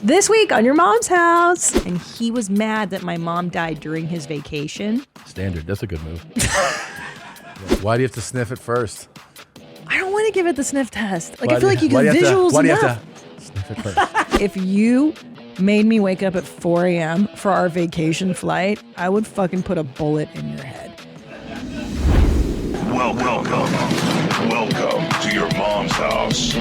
This week on Your Mom's House. And he was mad that my mom died during his vacation. Standard. That's a good move. Why do you have to sniff it first? I don't want to give it the sniff test. Like, Why I feel do like you why can do you have to- visuals Why do you enough. have to sniff it first? If you made me wake up at 4 a.m. for our vacation flight, I would fucking put a bullet in your head. Welcome to Your Mom's House.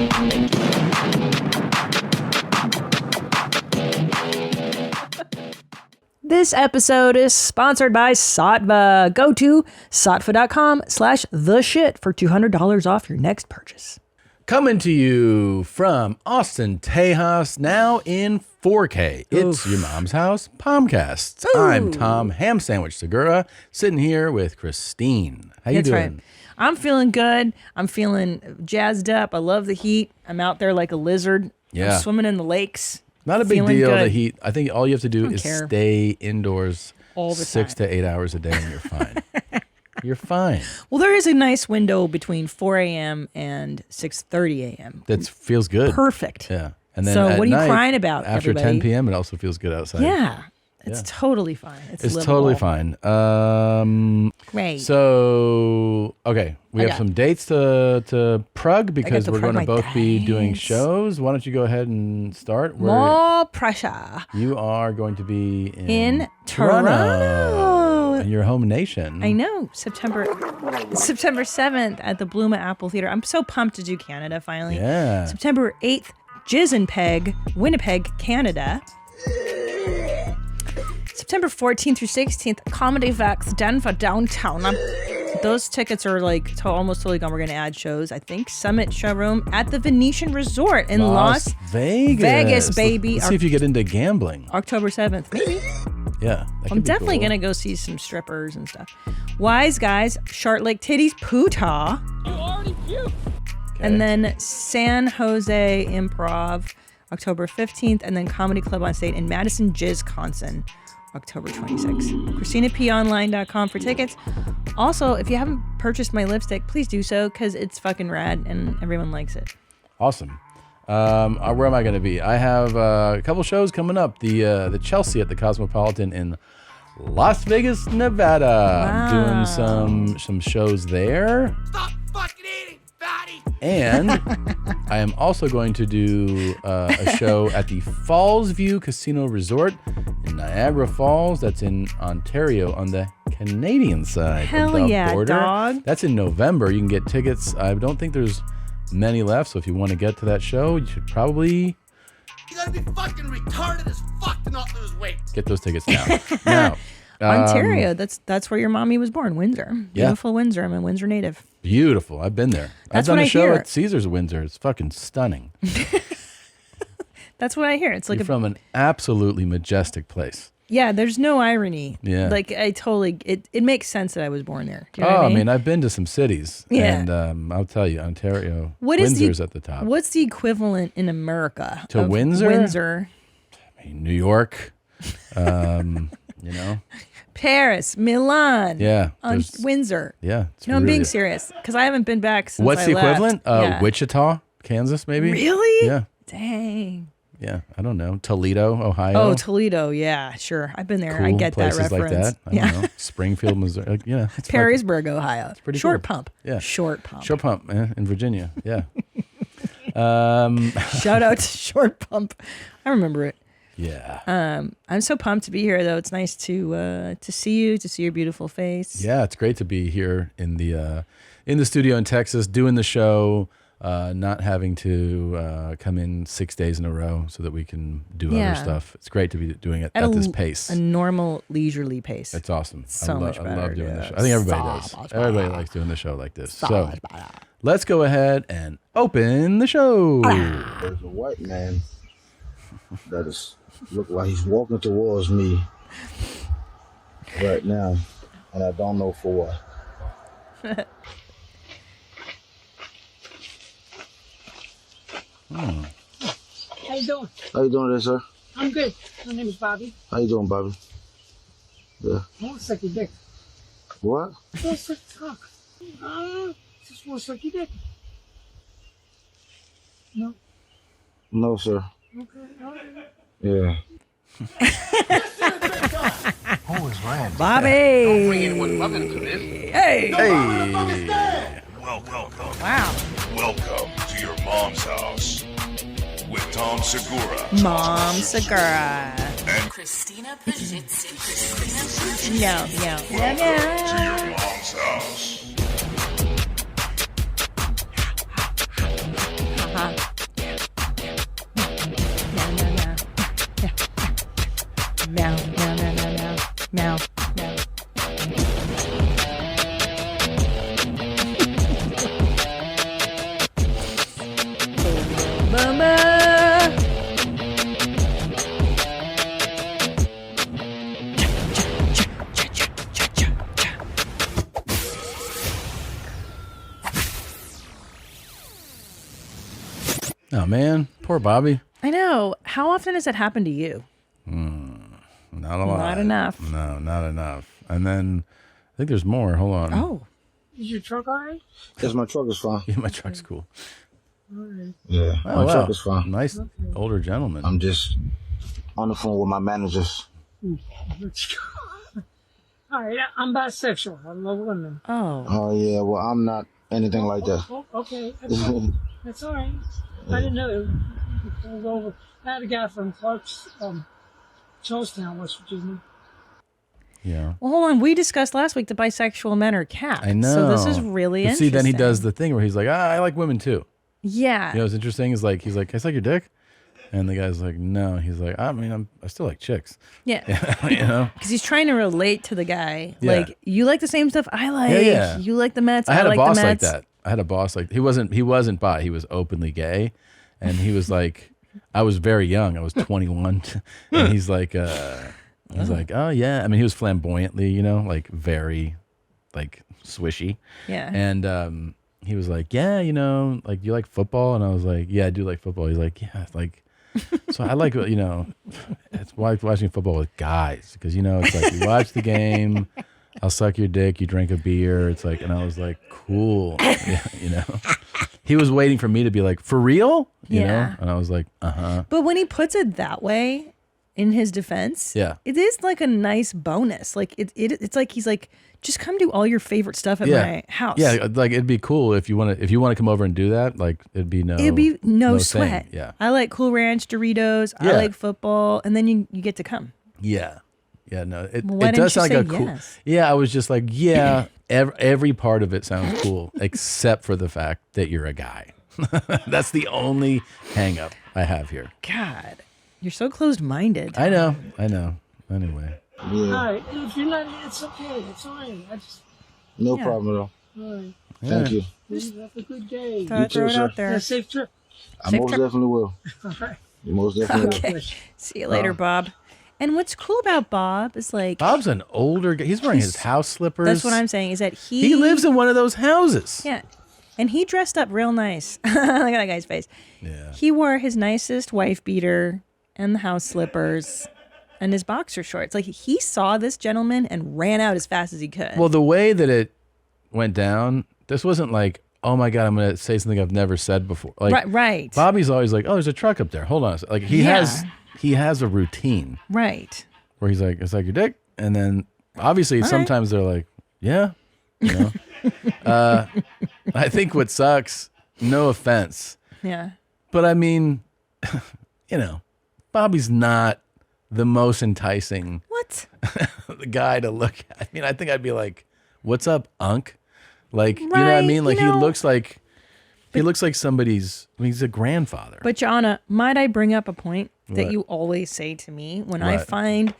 This episode is sponsored by Sattva. Go to sattva.com/theshit for $200 off your next purchase. Coming to you from Austin, Tejas, now in 4K. It's Your Mom's House Pomcast. I'm Tom Ham Sandwich Segura, sitting here with Christine. How you doing? Right. I'm feeling good. I'm feeling jazzed up. I love the heat. I'm out there like a lizard. Yeah. I'm swimming in the lakes. Not a big Feeling deal, good. the heat. I think all you have to do is care. stay indoors All the 6 time. to 8 hours a day and you're fine. You're fine. Well, there is a nice window between 4 a.m. and 6:30 a.m. That feels good. Perfect. Yeah. And then So at what are you night, crying about, After everybody? 10 p.m., it also feels good outside. Yeah. It's totally fine. It's livable. totally fine. Great. So, okay, we I have got- some dates to plug because to we're plug going to my both be doing dates. shows. Why don't you go ahead and start? More pressure. You are going to be In Toronto. in your home nation. I know. September 7th at the Bluma Apple Theater. I'm so pumped to do Canada finally. Yeah. September 8th, Jizz and Peg, Winnipeg, Canada. September 14th through 16th, Comedy Vex, Denver, downtown. Those tickets are like almost totally gone. We're going to add shows, I think. Summit Showroom at the Venetian Resort in Las Vegas. Vegas, baby. Let's see if you get into gambling. October 7th. Maybe. Yeah. that I'm could be definitely cool. going to go see some strippers and stuff. Wise Guys, Short Lake Titties, Pootah. You already puked. And then San Jose Improv, October 15th. And then Comedy Club on State in Madison, Wisconsin, October 26th. ChristinaPOnline.com for tickets. Also, if you haven't purchased my lipstick, please do so because it's fucking rad and everyone likes it. Awesome. Where am I going to be? I have a couple shows coming up. The Chelsea at the Cosmopolitan in Las Vegas, Nevada. I'm doing some shows there. Stop fucking eating, fatty. And I am also going to do a show at the Falls View Casino Resort in Niagara Falls. That's in Ontario on the Canadian side Hell of the yeah, border. dog. That's in November. You can get tickets. I don't think there's many left, so if you want to get to that show, you should probably You gotta be fucking retarded as fuck to not lose weight. get those tickets now. Now, Ontario, that's where your mommy was born, Windsor. Yeah. Beautiful Windsor. I'm a Windsor native. beautiful. I've been there. That's I've done what a I show hear. at Caesars Windsor. It's fucking stunning. That's what I hear. It's like You're from an absolutely majestic place. yeah, there's no irony. Yeah. Like I totally, it makes sense that I was born there. Do you know Oh, what I mean? I've been to some cities, Yeah. and I'll tell you, Ontario, What is Windsor's at the top. What's the equivalent in America To of Windsor? Windsor, I mean, New York, you know, Paris, Milan. yeah, Windsor. yeah. It's No, I'm being really- serious because I haven't been back since What's I the left. equivalent? Yeah. Wichita, Kansas, maybe. Really? Yeah, Dang. yeah. I don't know. Toledo, Ohio. Oh, Toledo. Yeah, sure. I've been there. cool I get that places reference. like that. I yeah. don't know. Springfield, Missouri. Like, yeah, it's fucking- Perrysburg, Ohio. pretty Short cool. pump. Yeah. Short pump. Short Pump, in Virginia. Yeah. Shout out to Short Pump. I remember it. Yeah. I'm so pumped to be here, though. It's nice to see you, to see your beautiful face. Yeah, it's great to be here in the studio in Texas doing the show, not having to come in 6 days in a row so that we can do Yeah. other stuff. It's great to be doing it At at a this l- pace. A normal, leisurely pace. It's awesome. So much I better, love doing yeah. the show. I think everybody So does. much Everybody better. likes doing the show like this. So So much better. let's go ahead and open the show. There's a white man that is look like he's walking towards me right now, and I don't know for what. How you doing? How you doing there, sir? I'm good. My name is Bobby. How you doing, Bobby? Yeah. I want to suck your dick. What? I want to talk. Just want to suck your dick. No? No, sir. Okay. All right. Yeah. Who is Randy? Bobby. Hey. Hey. Welcome. Wow. Welcome to your mom's house with Tom Segura. Mom Segura. And Christina Pajitsin. No. welcome to your mom's house. Meow. Mama. Oh man, poor Bobby. I know. How often does that happen to you? Not a lot. Not enough. No, not enough. And then I think there's more. Hold on. Oh. Is your truck all right? Yes, my truck is fine. Yeah, my truck's cool. All right. Yeah, Oh, my truck is fine. Nice older gentleman. I'm just on the phone with my managers. All right, I'm bisexual. I love women. Oh. Oh yeah, well I'm not anything like that. Oh, okay. That's all right. I didn't know it was over. I had a guy from Clark's, Charlestown, West Virginia. Yeah. Well, hold on. We discussed last week the bisexual men are capped. I know. So this is really But interesting. see, then he does the thing where he's like, I like women too. Yeah. You know what's interesting is like, he's like, can I suck your dick? And the guy's like, no. He's like, I mean, I still like chicks. Yeah. You know? Because he's trying to relate to the guy. Yeah. Like, you like the same stuff I like. Yeah. You like the Mets. I had a like boss the like Mets. that. I had a boss like he wasn't bi. He was openly gay, and he was like, I was very young. I was 21, and he's like, oh yeah. I mean, he was flamboyantly, you know, like very, like swishy. Yeah. And he was like, yeah, you know, like you like football, and I was like, yeah, I do like football. He's like, yeah, like. So I like, you know, it's why watching football with guys because, you know, it's like you watch the game, I'll suck your dick, you drink a beer. It's like, and I was like, cool. Yeah, you know, he was waiting for me to be like, for real? You know? And I was like, But when he puts it that way, in his defense, Yeah. it is like a nice bonus. Like it's like he's like, just come do all your favorite stuff at my house. Yeah, like it'd be cool if you want to come over and do that. Like it'd be no sweat. thing. Yeah. I like Cool Ranch Doritos. I Yeah. like football, and then you get to come. Yeah. Yeah, no, it Well, why does didn't you sound like a say cool. yes? Yeah, I was just like, yeah, every part of it sounds cool, except for the fact that you're a guy. That's the only hang up I have here. God, you're so closed-minded. I know. Anyway. All right, if you're not, it's okay. It's all right. No problem at all. All right. Thank you. Have a good day. Throw too, it sir. out there. Yeah, safe trip. I most definitely will. All right. You most definitely will. Okay. See you later, Bob. And what's cool about Bob is like Bob's an older guy. He's wearing his house slippers. that's what I'm saying is that He lives in one of those houses. Yeah. And he dressed up real nice. Look at that guy's face. Yeah. He wore his nicest wife beater and the house slippers and his boxer shorts. Like he saw this gentleman and ran out as fast as he could. Well, the way that it went down, this wasn't like, oh my God, I'm going to say something I've never said before. Like, right. Bobby's always like, oh, there's a truck up there. Hold on. Like he has a routine Right. where he's like, it's like your dick. And then obviously sometimes they're like, yeah, you know. I think what sucks, no offense, Yeah. but I mean, you know, Bobby's not the most enticing What? guy to look at. I mean, I think I'd be like, what's up, Unk? Like, you know what I Right, mean? Like you know. he looks like somebody's, I mean, he's a grandfather. But Jonna, might I bring up a point that What? you always say to me when I What? find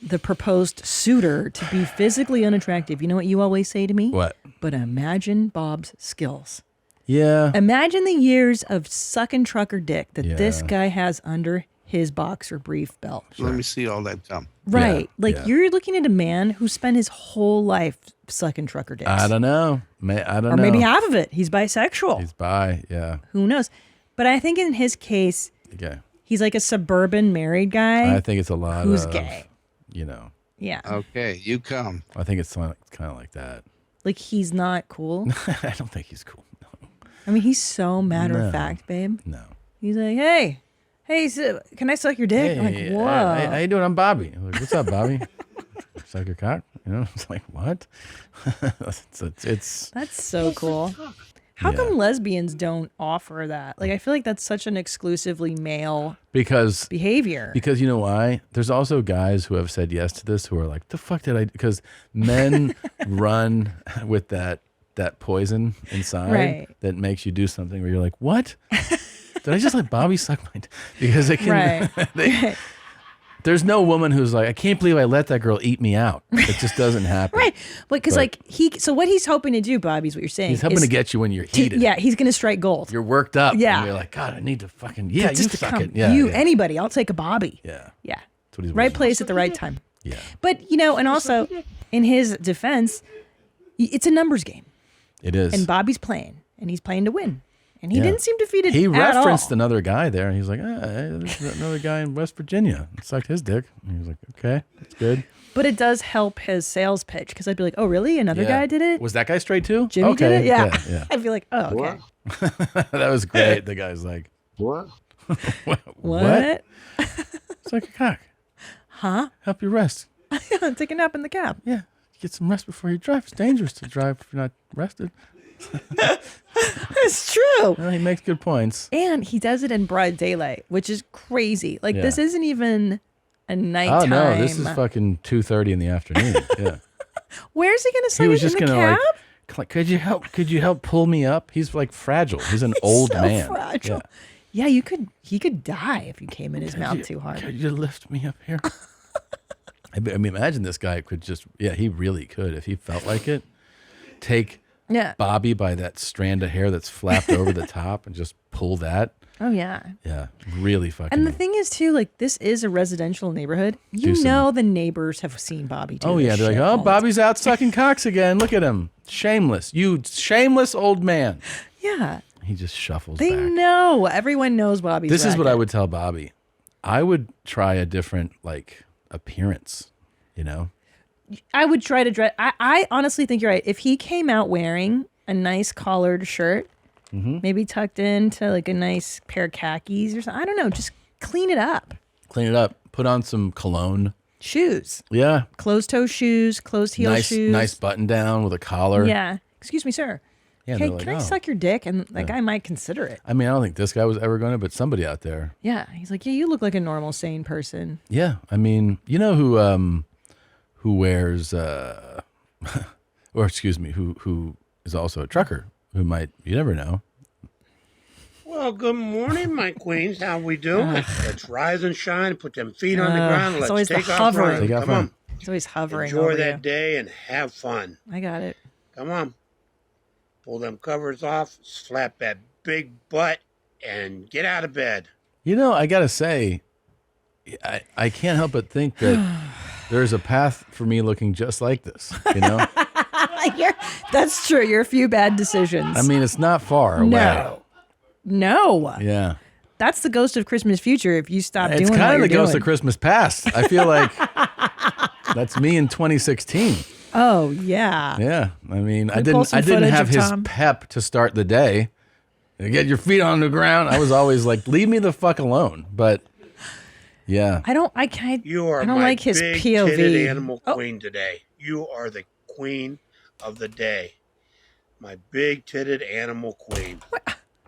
the proposed suitor to be physically unattractive? You know what you always say to me? What? But imagine Bob's skills. Yeah. Imagine the years of sucking trucker dick that this Yeah. guy has under his boxer brief belt. Let me see all that gum. Right. Like yeah. you're looking at a man who spent his whole life sucking trucker dicks. I don't know. I don't know. or maybe half of it. He's bisexual. He's bi. Yeah. Who knows? But I think in his case, Okay. he's like a suburban married guy. I think it's a lot who's of, gay. you know, Yeah. Okay, you come. I think it's kind of like that. Like he's not cool. I don't think he's cool. No. I mean, he's so matter of fact, babe. No. He's like, hey, Hey, so, can I suck your dick? I'm like, whoa. How you doing? I'm Bobby. I'm like, what's up, Bobby? Suck your cock? You know, it's like, what? it's That's so cool. How come lesbians don't offer that? Like, I feel like that's such an exclusively male behavior. Because you know why? There's also guys who have said yes to this who are like, the fuck did I do? Because men run with that poison inside that makes you do something where you're like, what? Did I just let Bobby suck my because they can there's no woman who's like, I can't believe I let that girl eat me out. It just doesn't happen. Right. Because like so what he's hoping to do, Bobby, is what you're saying. He's hoping to get you when you're heated. He's going to strike gold. You're worked up. Yeah. And you're like, God, I need to fucking, you suck it. Yeah. Anybody, I'll take a Bobby. Yeah. Yeah. That's what he's right place at the right time. Yeah. But, and also in his defense, it's a numbers game. It is. And Bobby's playing, and he's playing to win. And he didn't seem defeated He at referenced all. another guy there, and he's like, there's another guy in West Virginia. Sucked his dick. And he was like, okay, that's good. But it does help his sales pitch, because I'd be like, oh, really? Another guy did it? Was that guy straight too? Jimmy did it? Yeah. I'd be like, oh, okay. That was great. The guy's like, What? what? Suck your cock. Huh? Help you rest. Take a nap in the cab. Yeah. Get some rest before you drive. It's dangerous to drive if you're not rested. It's true. Well, he makes good points. And he does it in broad daylight, which is crazy. Like, this isn't even a nighttime. Oh, no. This is fucking 2:30 in the afternoon. Yeah. Where's he going to He say was it just in the going to cab? like, could you help pull me up? He's like fragile. He's an old so man. fragile. Yeah. Yeah, he could die if you came in his mouth too hard. Could you lift me up here? I mean, imagine this guy could just, he really could. If he felt like it, take Bobby by that strand of hair that's flapped over the top and just pull that. Oh, yeah. Yeah, really fucking. And the thing is, too, like, this is a residential neighborhood. The neighbors have seen Bobby do Oh, yeah. They're like, oh, Bobby's out sucking cocks again. Look at him. Shameless. You shameless old man. Yeah. He just shuffles They back. know. Everyone knows Bobby's This is what I racket. would tell Bobby. I would try a different, appearance, I would try to dress. I honestly think you're right. If he came out wearing a nice collared shirt, maybe tucked into like a nice pair of khakis or something, I don't know, just clean it up. Clean it up. Put on some cologne. Shoes. Yeah. Closed toe shoes, closed heel shoes. Nice button down with a collar. Yeah. Excuse me, sir. Yeah, Okay, they're like, can I "Oh." suck your dick? And that guy might consider it. I mean, I don't think this guy was ever going to, but somebody out there. Yeah. He's like, yeah, you look like a normal, sane person. Yeah. I mean, you know who wears, or excuse me, who is also a trucker, who might, you never know. Well, good morning, my queens. How we doing? Let's rise and shine. Put them feet on the ground. it's Let's always the take off hovering. running. Take off Come on. running. He's always hovering Enjoy over that you. day and have fun. I got it. Come on. Pull them covers off, slap that big butt, and get out of bed. You know, I got to say, I can't help but think that there's a path for me looking just like this, That's true. You're a few bad decisions. I mean, it's not far away. No. Yeah. That's the ghost of Christmas future if you stop doing It's what kind of you're the ghost doing. of Christmas past. I feel like that's me in 2016. Oh, yeah. Yeah. I mean, I pull some didn't footage have of his Tom? pep to start the day. Get your feet on the ground. I was always like, leave me the fuck alone. But yeah. I don't You are I don't my like his big POV. titted animal queen today. You are the queen of the day. My big titted animal queen.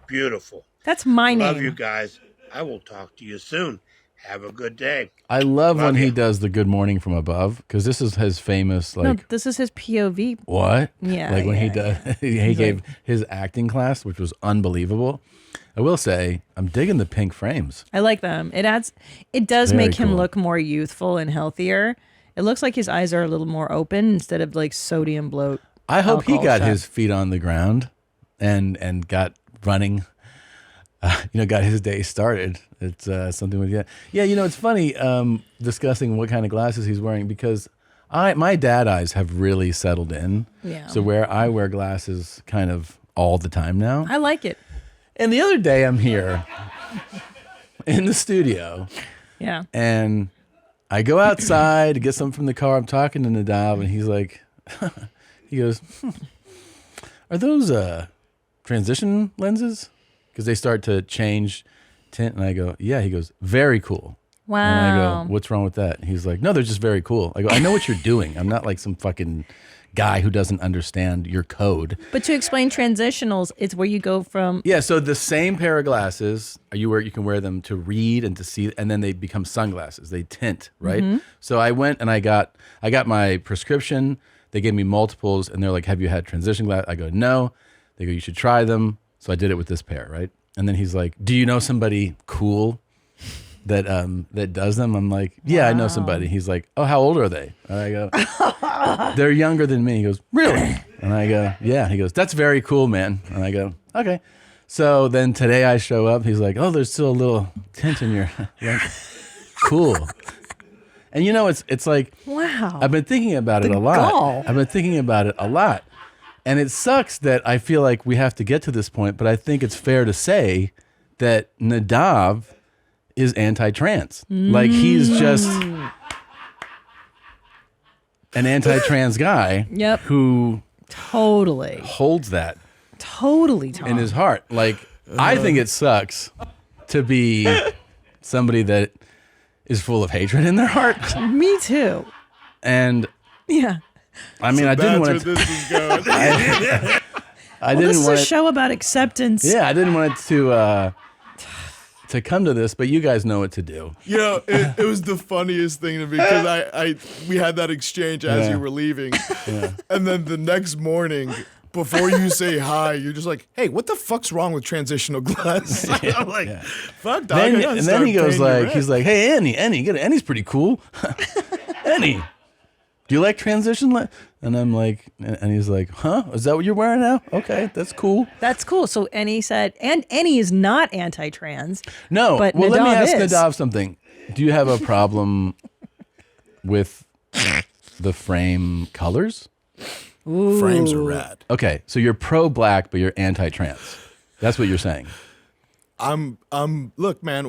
Beautiful. That's my name. Love you guys. I will talk to you soon. Have a good day. I love when he you. does the good morning from above, because this is his famous, No, this is his POV. what? Yeah, Like when he yeah, does, he gave his acting class, which was unbelievable. I will say, I'm digging the pink frames. I like them. It does Very make him cool. look more youthful and healthier. It looks like his eyes are a little more open instead of like sodium bloat. I hope he alcohol got shot. his feet on the ground and got running. Got his day started. It's something with yeah. It's funny discussing what kind of glasses he's wearing, because my dad eyes have really settled in. Yeah. So where I wear glasses kind of all the time now. I like it. And the other day I'm here in the studio. Yeah. And I go outside to get something from the car. I'm talking to Nadav, and he's like, he goes, are those transition lenses? Because they start to change tint? And I go, yeah. He goes, very cool. Wow. And I go, what's wrong with that? He's like, no, they're just very cool. I go, I know what you're doing. I'm not like some fucking guy who doesn't understand your code. But to explain transitionals, it's where you go from. Yeah, so the same pair of glasses, you can wear them to read and to see, and then they become sunglasses. They tint, right? Mm-hmm. So I went and I got my prescription. They gave me multiples, and they're like, have you had transition glasses? I go, no. They go, you should try them. So I did it with this pair, right? And then he's like, do you know somebody cool that does them? I'm like, yeah, I know somebody. He's like, oh, how old are they? And I go, they're younger than me. He goes, really? And I go, yeah. He goes, that's very cool, man. And I go, okay. So then today I show up. He's like, oh, there's still a little tint in your like, cool. And it's like, Wow. I've been thinking about it a lot. gall. I've been thinking about it a lot. And it sucks that I feel like we have to get to this point, but I think it's fair to say that Nadav is anti-trans. Like he's just an anti-trans guy Yep. who Totally. holds that Totally, Tom. in his heart. Like I think it sucks to be somebody that is full of hatred in their heart. Me too. And Yeah. I mean, I didn't want That's to. where this is going. I Well, didn't this is want a it. show about acceptance. Yeah, I didn't want it to come to this, but you guys know what to do. It was the funniest thing to me because we had that exchange as Yeah. you were leaving, and then the next morning, before you say hi, you're just like, "Hey, what the fuck's wrong with transitional glasses?" I'm like, "Fuck, dog." And then he goes like, he's like, "Hey, Annie, get it. Annie's pretty cool. Annie, do you like transition?" And I'm like, and he's like, "Huh? Is that what you're wearing now? Okay, that's cool." That's cool. So Annie said, and Annie is not anti-trans. No, But well, let me Nadav ask is. Nadav something. Do you have a problem with the frame colors? frames are rad. Okay, so you're pro-black, but you're anti-trans. That's what you're saying. Look, man,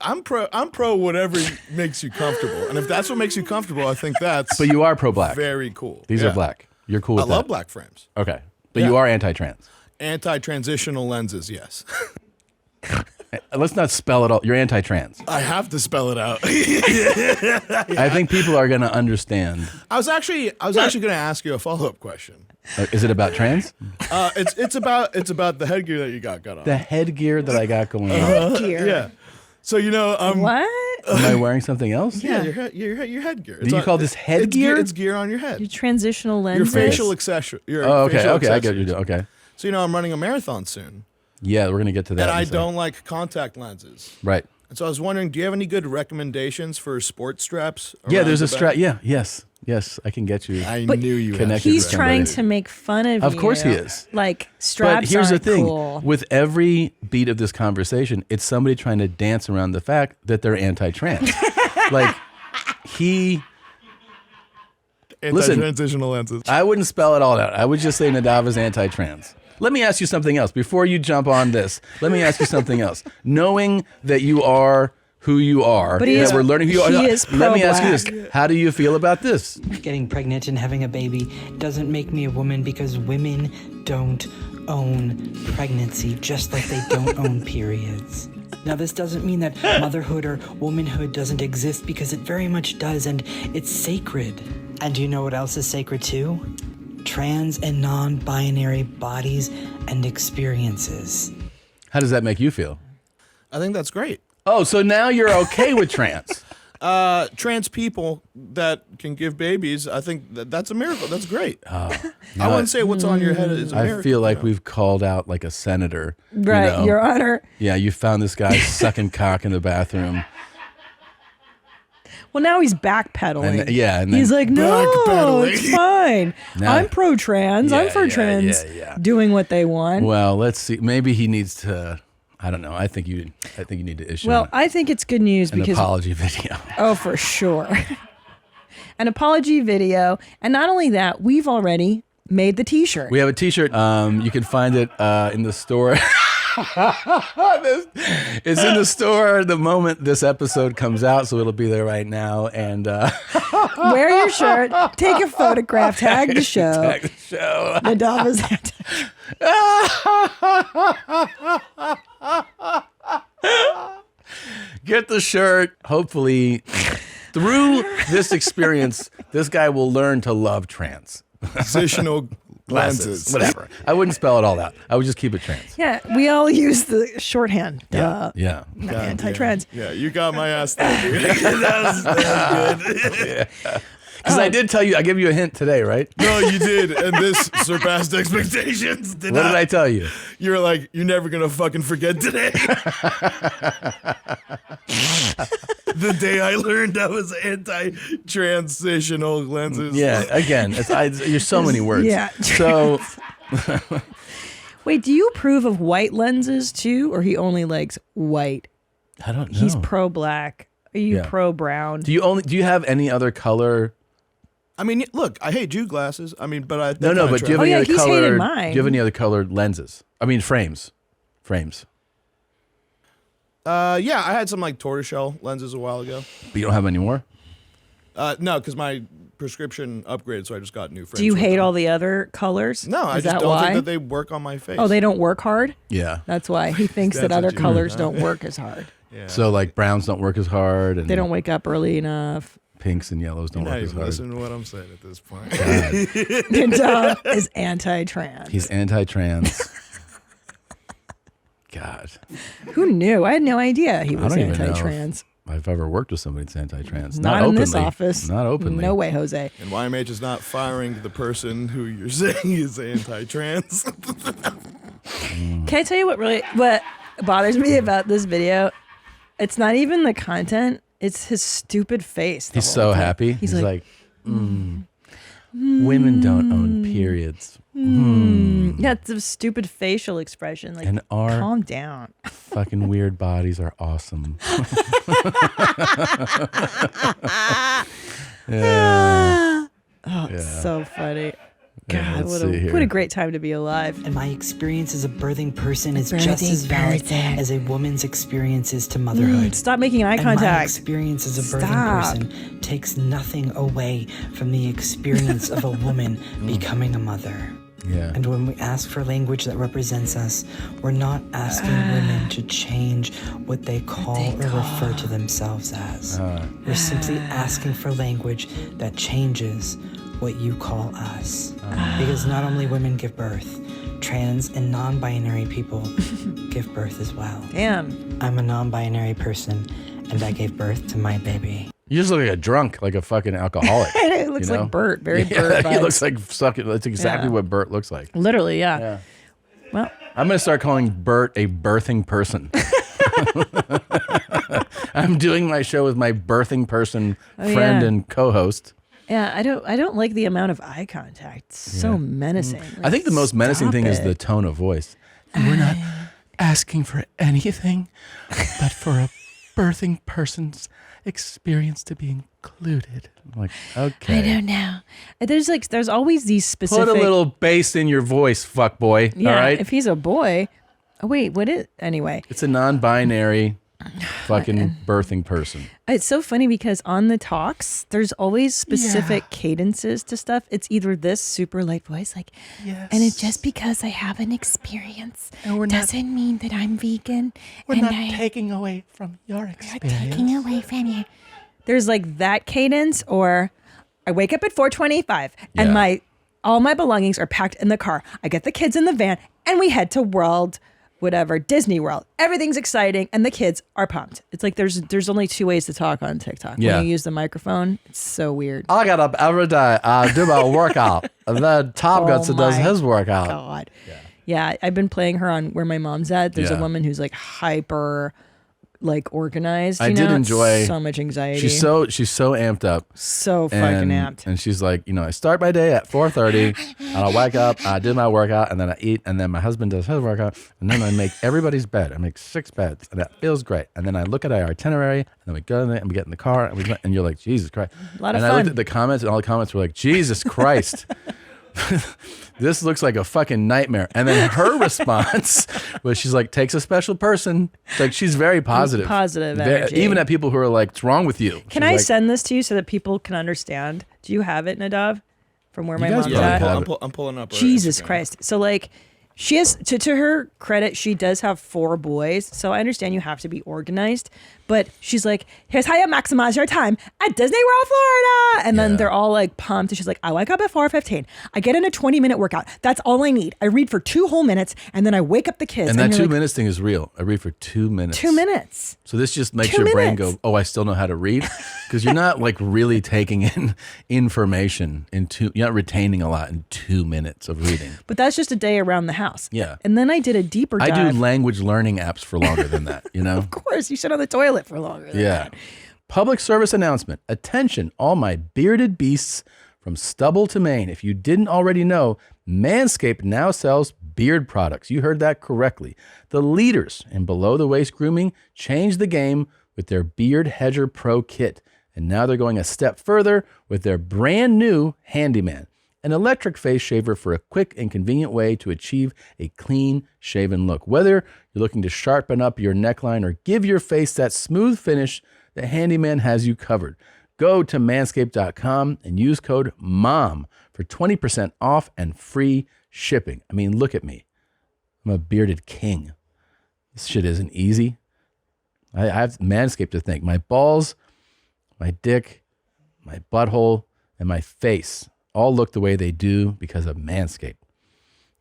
I'm pro whatever makes you comfortable, and if that's what makes you comfortable, I think that's But you are pro-black. very cool. These Yeah. are black. You're cool with I that. love black frames. Okay, but Yeah. you are anti-trans. Anti-transitional lenses, yes. Let's not spell it all. You're anti-trans. I have to spell it out. I think people are going to understand. I was actually going to ask you a follow-up question. Is it about trans? It's about the headgear that you got on. The headgear that I got going on. Gear. Yeah. So What? Am I wearing something else? Yeah, your headgear. Do you call this headgear? It's gear on your head. Your transitional Your lenses. facial accessory. Oh, okay, okay. I get you. Okay. So I'm running a marathon soon, Yeah, we're gonna get to that. and in a I second. don't like contact lenses. Right. And so I was wondering, do you have any good recommendations for sports straps? Yeah, around there's the a strap. back? Yeah. Yes. I can get you. I But knew you had connected He's with trying somebody. to make fun of you. Of course he is. Like, straps But here's the aren't thing: cool. with every beat of this conversation, it's somebody trying to dance around the fact that they're anti-trans. Like he. Listen. Anti-transitional lenses. I wouldn't spell it all out. I would just say Nadav is anti-trans. Let me ask you something else. Before you jump on this, let me ask you something else. Knowing that you are who you are, But he that is- we're learning who you are. he is Let me ask you this. pro-black. How do you feel about this? Getting pregnant and having a baby doesn't make me a woman because women don't own pregnancy, just like they don't own periods. Now, this doesn't mean that motherhood or womanhood doesn't exist, because it very much does, and it's sacred. And do you know what else is sacred too? Trans and non-binary bodies and experiences. How does that make you feel? I think that's great. Oh, so now you're okay with trans. Trans people that can give babies, I think that's a miracle. That's great. I know wouldn't say what's on your head is a I miracle. feel like we've called out like a senator. you Right, know? Your Honor. Yeah, you found this guy sucking cock in the bathroom. Well, now he's backpedaling. And- yeah, and then- he's like, no, Backpedaling. it's fine. No. I'm pro-trans. I'm Yeah, for yeah, trans yeah. doing what they want. Well, let's see. Maybe he needs to. I don't know. I think you need to issue Well, I think it's good news an because apology video. oh, for sure, an apology video, and not only that, we've already made the T-shirt. We have a T-shirt. You can find it in the store. It's in the store the moment this episode comes out, so it'll be there right now. And Wear your shirt, take a photograph, tag the show. tag the show. Nadav is anti- Get the shirt. Hopefully, through this experience, this guy will learn to love trans. Positional Glasses, whatever. I wouldn't spell it all out. I would just keep it trans. Yeah, we all use the shorthand. Duh. Yeah. Not anti-trans. Yeah, you got my ass there, dude. that was good. Because I did tell you, I gave you a hint today, right? No, you did, and this surpassed expectations. What did I tell you? You were like, you're never gonna fucking forget today. The day I learned I was anti-transitional lenses. Yeah, again, you're so many words. Yeah. So, Wait, do you approve of white lenses too, or he only likes white? I don't know. He's pro-black. Are you Yeah. pro-brown? Do you have any other color? I mean, look, I hate Jew glasses. I mean, but I No, but do you have any other he's color? hated Do mine. you have any other colored lenses? I mean, frames. Yeah, I had some like tortoiseshell lenses a while ago. But you don't have any more? No, because my prescription upgraded, so I just got new frames. Do you with hate them. all the other colors? No, I Is just that don't why? think that they work on my face. Oh, they don't work hard? Yeah. That's why. He thinks that That's other what you colors mean, huh? don't work as hard. Yeah. So like browns don't work as hard, and They don't wake up early enough. pinks and yellows don't You're work not as even hard. listening to what I'm saying at this point. And Dom is anti-trans. He's anti-trans. God, Who knew? I had no idea he I was don't even know anti-trans. if I've ever worked with somebody that's anti-trans. Not in openly. this office. Not openly. No way, Jose. And YMH is not firing the person who you're saying is anti-trans. Can I tell you what bothers me about this video? It's not even the content. It's his stupid face. the He's whole so time. happy. He's like, women don't own periods. Yeah, it's a stupid facial expression. Like, And our calm down. fucking weird bodies are awesome. Yeah. Oh, it's so funny. Yeah, God, let's see here. what a great time to be alive. And my experience as a birthing person is just birthing as valid person. as a woman's experiences to motherhood. Stop making eye And my contact. experience as a birthing Stop. person takes nothing away from the experience of a woman becoming a mother. Yeah. And when we ask for language that represents us, we're not asking women to change what they call or refer to themselves as. We're simply asking for language that changes what you call us. Because not only women give birth, trans and non-binary people give birth as well. Damn. I'm a non-binary person, and I gave birth to my baby. You just look like a drunk, like a fucking alcoholic. It looks you know? like Bert. Very Yeah, Bert he vibes. looks like sucking. That's exactly Yeah. what Bert looks like. Literally, yeah. Yeah. Well, I'm gonna start calling Bert a birthing person. I'm doing my show with my birthing person friend yeah. and co-host. yeah, I don't like the amount of eye contact. It's so menacing. I think the most menacing Stop thing is it. the tone of voice. We're not asking for anything, but for a birthing person's experience to be included. I'm like, okay. I don't know. There's always these specific. Put a little bass in your voice, fuck boy. Yeah, all right. if he's a boy. Oh wait, what is anyway? It's a non-binary fucking birthing person. It's so funny because on the talks, there's always specific cadences to stuff. It's either this super light voice, like, Yes. and it's just because I have an experience doesn't mean that I'm vegan. We're and not I, taking away from your We're experience. taking away from you. There's like that cadence, or I wake up at 4:25 and Yeah. all my belongings are packed in the car. I get the kids in the van and we head to Disney World. Everything's exciting and the kids are pumped. It's like there's only two ways to talk on TikTok. Yeah. When you use the microphone, it's so weird. I get up every day. I do my workout. And then Tom Guts does my his workout. God. Yeah, I've been playing her on Where My Mom's At. There's a Yeah. woman who's like hyper organized. I you did know? enjoy so much anxiety. She's so amped up. So fucking and, amped. And she's like, I start my day at 4:30 and I wake up, I do my workout, and then I eat, and then my husband does his workout, and then I make everybody's bed. I make 6 beds, and that feels great. And then I look at our itinerary, and then we go in there, and we get in the car, and you're like, Jesus Christ. A lot of and I looked fun. at the comments, and all the comments were like, Jesus Christ. This looks like a fucking nightmare. And then her response was, she's like, takes a special person. It's like, she's very positive. Positive Very- energy. even at people who are like, what's wrong with you? Can She's I like, send this to you so that people can understand? Do you have it, Nadav? From Where My guys Mom's probably At? have it. I'm pulling up. our Jesus Instagram. Christ. So like She has, to her credit, she does have 4 boys. So I understand you have to be organized. But she's like, here's how you maximize your time at Disney World, Florida. And then they're all like pumped. And she's like, I wake up at 4:15. I get in a 20-minute workout. That's all I need. I read for 2 whole minutes. And then I wake up the kids. And that 2 like, minutes thing is real. I read for 2 minutes. 2 minutes. So this just makes 2 your brain minutes. go, oh, I still know how to read? Because you're not like really taking in information you're not retaining a lot in 2 minutes of reading. But that's just a day around the house. Yeah. And then I did a deeper dive. I do language learning apps for longer than that, you know? Of course, you sit on the toilet for longer than that. Public service announcement. Attention, all my bearded beasts from stubble to mane. If you didn't already know, Manscaped now sells beard products. You heard that correctly. The leaders in below-the-waist grooming changed the game with their Beard Hedger Pro Kit. And now they're going a step further with their brand new Handyman, an electric face shaver for a quick and convenient way to achieve a clean shaven look. Whether you're looking to sharpen up your neckline or give your face that smooth finish, the Handyman has you covered. Go to manscaped.com and use code MOM for 20% off and free shipping. I mean, look at me. I'm a bearded king. This shit isn't easy. I have Manscaped to thank. My balls, my dick, my butthole, and my face all look the way they do because of Manscaped.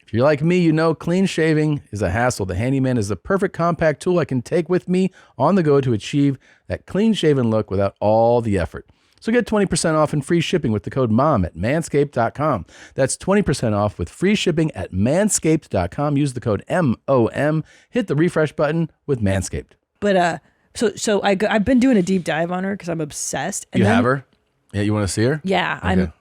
If you're like me, you know clean shaving is a hassle. The Handyman is the perfect compact tool I can take with me on the go to achieve that clean shaven look without all the effort. So get 20% off and free shipping with the code MOM at manscaped.com. That's 20% off with free shipping at manscaped.com. Use the code MOM. Hit the refresh button with Manscaped. But so I've been doing a deep dive on her because I'm obsessed. And you have her? Yeah, you want to see her? Yeah, Okay.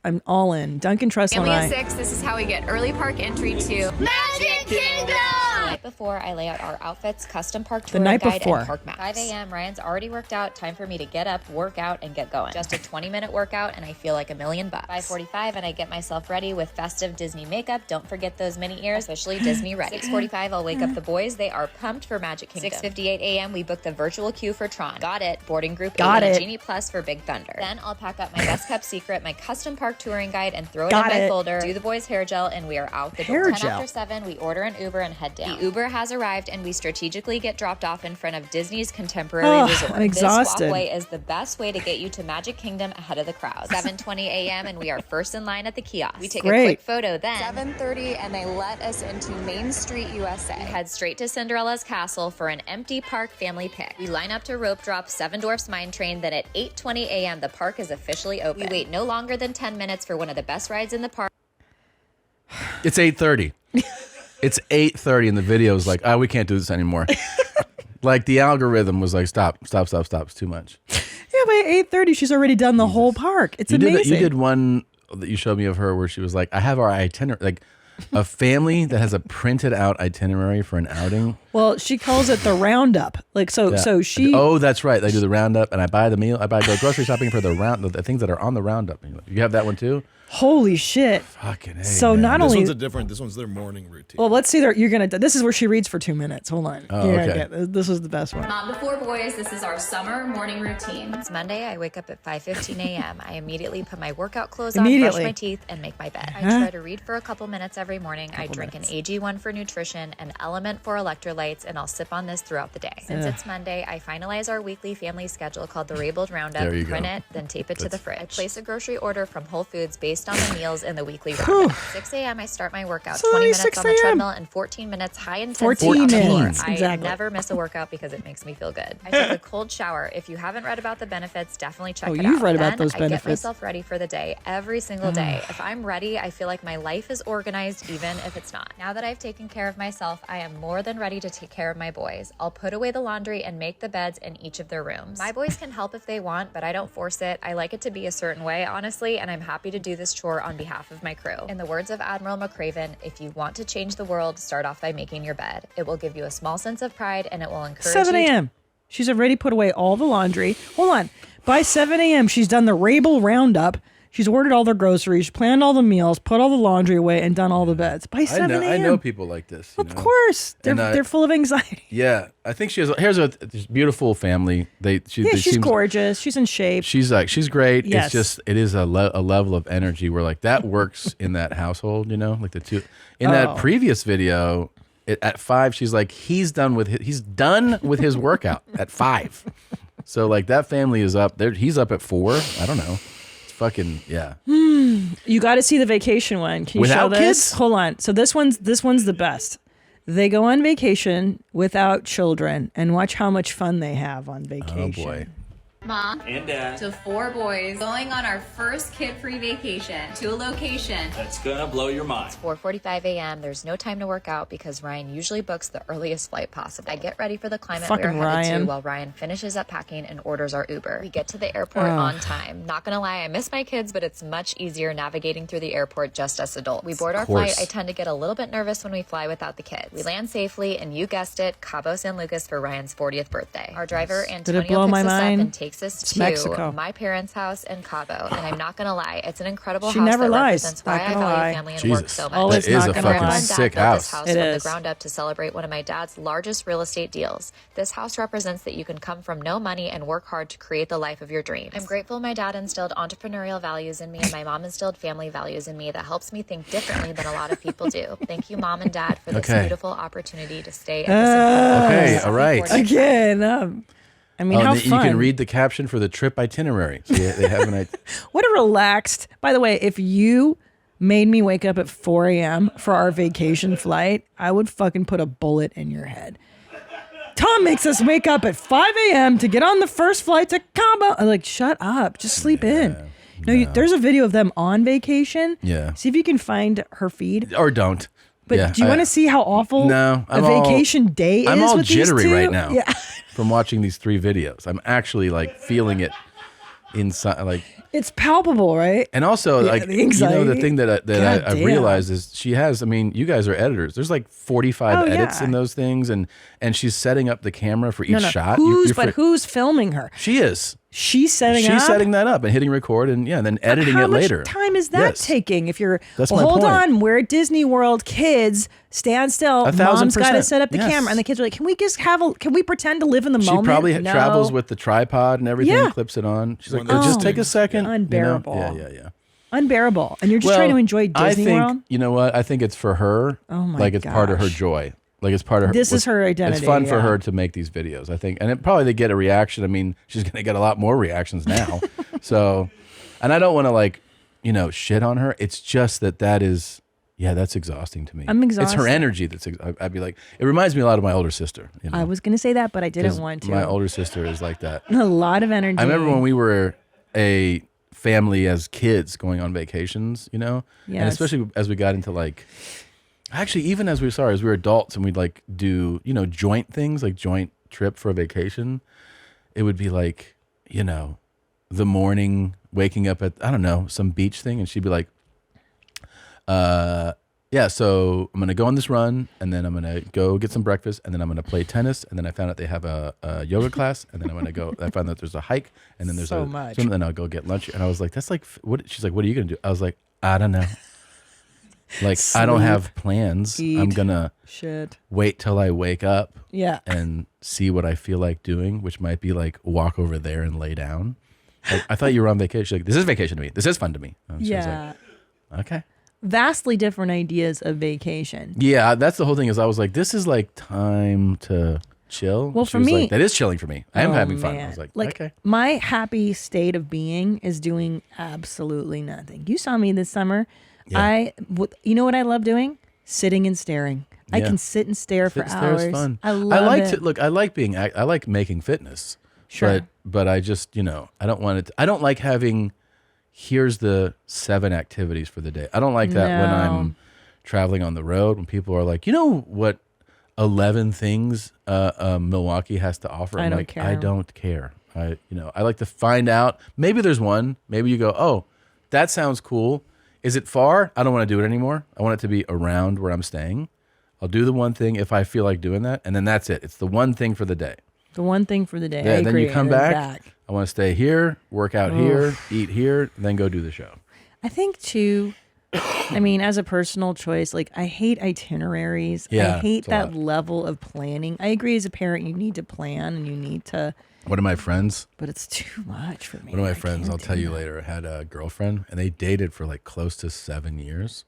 I'm all in. Duncan Trussell and Family I. of 6, this is how we get early park entry to Magic Kingdom! The night before, I lay out our outfits, custom park The touring night guide, before. and park maps. 5 a.m., Ryan's already worked out. Time for me to get up, work out, and get going. Just a 20-minute workout, and I feel like $1 million. 5:45, and I get myself ready with festive Disney makeup. Don't forget those mini ears. Officially Disney ready. 6:45, I'll wake up the boys. They are pumped for Magic Kingdom. 6:58 a.m., we book the virtual queue for Tron. Got it. Boarding group Got 8 it. Genie Plus for Big Thunder. Then I'll pack up my best kept secret, my custom park touring guide, and throw it Got in my it. folder. Do the boys hair gel, and we are out the Hair door. 10 gel. after 7, we order an Uber and head down. The Uber has arrived, and we strategically get dropped off in front of Disney's Contemporary Resort. I'm exhausted. This walkway is the best way to get you to Magic Kingdom ahead of the crowd. 7:20 a.m. and we are first in line at the kiosk. We take a Great. quick photo. Then 7:30 and they let us into Main Street, USA. We head straight to Cinderella's castle for an empty park family pic. We line up to rope drop Seven Dwarfs Mine Train. Then at 8:20 a.m. the park is officially open. We wait no longer than 10 minutes for one of the best rides in the park. It's 8:30. It's 8:30 and the video is like, we can't do this anymore. Like the algorithm was like, stop. It's too much. Yeah, by 8:30, she's already done the whole park. It's amazing. You did one that you showed me of her where she was like, I have our itinerary, like a family that has a printed out itinerary for an outing. Well, she calls it the roundup. Like so, Yeah. so she. Oh, that's right. They do the roundup, and I buy the meal. I go grocery shopping for the things that are on the roundup. You have that one too? Holy shit! Fucking A, So man. not This only. This one's their morning routine. Well, let's see. You're gonna. This is where she reads for 2 minutes. Hold on. Oh, You're gonna okay. get- this is the best one. Mom before boys, this is our summer morning routine. It's Monday. I wake up at 5:15 a.m. I immediately put my workout clothes on, brush Immediately. my teeth, and make my bed. I Uh-huh. try to read for a couple minutes every morning. I drink an AG1 for nutrition, an Element for electrolytes, and I'll sip on this throughout the day. Since it's Monday, I finalize our weekly family schedule called the Rabeled Roundup, There you print go. it, then tape it to the fridge. I place a grocery order from Whole Foods based on the meals in the weekly roundup. 6 a.m. I start my workout, So 20 only minutes 6 on the a.m. treadmill and 14 minutes high intensity 14 on the floor. minutes, I exactly. never miss a workout because it makes me feel good. I take a cold shower. If you haven't read about the benefits, definitely check it out. you've read about Then those I benefits. get myself ready for the day every single day. If I'm ready, I feel like my life is organized even if it's not. Now that I've taken care of myself, I am more than ready to take care of my boys. I'll put away the laundry and make the beds in each of their rooms. My boys can help if they want, but I don't force it. I like it to be a certain way, honestly, and I'm happy to do this chore on behalf of my crew. In the words of Admiral McRaven, if you want to change the world, start off by making your bed. It will give you a small sense of pride and it will encourage 7 you to a.m. She's already put away all the laundry. Hold on. By 7 a.m., she's done the Rabel Roundup. She's ordered all their groceries, planned all the meals, put all the laundry away, and done all the beds by 7 a.m. I know people like this. Of course. They're full of anxiety. Yeah. I think she has, here's a beautiful family. She's gorgeous. She's in shape. She's great. Yes. It's just, it is a level of energy where like that works in that household, you know, like the two. In that previous video, at 5, she's like, he's done with his workout at 5. So like that family is up there. He's up at 4. I don't know. It's fucking, yeah. You got to see the vacation one. Can you Without show this? kids? Hold on. So this one's the best. They go on vacation without children and watch how much fun they have on vacation. Oh boy. Mom and Dad to 4 boys going on our first kid-free vacation to a location that's gonna blow your mind. It's 4:45 a.m. There's no time to work out because Ryan usually books the earliest flight possible. I get ready for the climate Fucking we are headed Ryan. to while Ryan finishes up packing and orders our Uber. We get to the airport on time. Not gonna lie, I miss my kids, but it's much easier navigating through the airport just as adults. We board our flight. I tend to get a little bit nervous when we fly without the kids. We land safely, and you guessed it, Cabo San Lucas for Ryan's 40th birthday. Our driver Antonio blow picks my us up mind? and takes us It's to Mexico. my parents' house in Cabo, and I'm not gonna lie, it's an incredible She house never that lies. represents Not why I gonna value lie. family and Jesus. work so much. Always That is not a gonna fucking lie. Mom and Dad sick built house. this house It from is. the ground up to celebrate one of my dad's largest real estate deals. This house represents that you can come from no money and work hard to create the life of your dreams. I'm grateful my dad instilled entrepreneurial values in me and my mom instilled family values in me that helps me think differently than a lot of people do. Thank you, Mom and Dad, for this beautiful opportunity to stay at this Okay, all right. Again, I mean, how you fun. can read the caption for the trip itinerary. So they have an idea. What a relaxed. By the way, if you made me wake up at 4 a.m. for our vacation flight, I would fucking put a bullet in your head. Tom makes us wake up at 5 a.m. to get on the first flight to Cabo. I'm like, shut up. Just sleep in. No, there's a video of them on vacation. Yeah. See if you can find her feed. Or don't. But do you want to see how awful No, a vacation day is? I'm all with these jittery two? right now. Yeah. From watching these 3 videos. I'm actually like feeling it inside, like. It's palpable, right? And also, Yeah, like, the you know, anxiety. the thing that I've Goddamn. realized is she has, I mean, you guys are editors. There's like 45 Oh, edits yeah. in those things. And she's setting up the camera for each No. shot. Who's filming her? She is. She's setting that up and hitting record and then editing How it later. much time is that taking? If you're, That's well, my hold point. on, we're at Disney World, kids, stand still. 1,000%. Mom's got to set up the Yes. camera. And the kids are like, can we just can we pretend to live in the She moment? probably No. travels with the tripod and everything, Yeah. clips it on. She's like, Oh. just take a second. Unbearable. You know? Yeah. Unbearable. And you're just trying to enjoy Disney I think, World? you know what? I think it's for her. Oh my Like it's part of her gosh. joy. Like it's part of her. This is her identity, It's fun for yeah. her to make these videos, I think. And probably they get a reaction. I mean, she's going to get a lot more reactions now. So, and I don't want to like, shit on her. It's just that is, that's exhausting to me. I'm It's her exhausted. energy I'd be like, it reminds me a lot of my older sister. You know? I was going to say that, but I 'Cause didn't want to. My older sister is like that. A lot of energy. I remember when we were a family as kids going on vacations, and Yes. especially as we got into like, actually even as we were adults and we'd like do, joint things, like joint trip for a vacation, it would be like, the morning waking up at, I don't know, some beach thing. And she'd be like, so I'm going to go on this run and then I'm going to go get some breakfast and then I'm going to play tennis. And then I found out they have a yoga class and then I'm going to go, I found out there's a hike and then there's So a much. swim and then I'll go get lunch. And I was like, that's like, what? She's like, what are you going to do? I was like, I don't know. Like, I don't have plans. eat, I'm going to shit. wait till I wake up Yeah. and see what I feel like doing, which might be like walk over there and lay down. Like, I thought you were on vacation. She's like, this is vacation to me. This is fun to me. And she was Yeah. like, okay. Vastly different ideas of vacation. Yeah, that's the whole thing. Is I was like, this is like time to chill. Well, She for was me- like, that is chilling for me. I am Oh, having fun. I man. was like, okay. My happy state of being is doing absolutely nothing. You saw me this summer. Yeah. You know what I love doing? Sitting and staring. I Yeah. can sit and stare for Sit and stare is hours. fun. I love like it. to look. I like being. I like making fitness. Sure. But I just I don't want it. I don't like having. Here's the 7 activities for the day. I don't like that when No. I'm traveling on the road. When people are like, what 11 things Milwaukee has to offer. I I'm don't like, care. I don't care. I like to find out. Maybe there's one. Maybe you go, oh, that sounds cool. Is it far? I don't want to do it anymore. I want it to be around where I'm staying. I'll do the one thing if I feel like doing that, and then that's it. It's the one thing for the day. The one thing for the day. Yeah, I then agree. you come And then back. I want to stay here, work out here, eat here, then go do the show. I think too, I mean, as a personal choice, like I hate itineraries. Yeah, I hate it's a that lot. level of planning. I agree as a parent, you need to plan and you need to, One of my friends, but it's too much for me. one of my I friends, can't I'll do tell you that. later, had a girlfriend and they dated for like close to 7 years.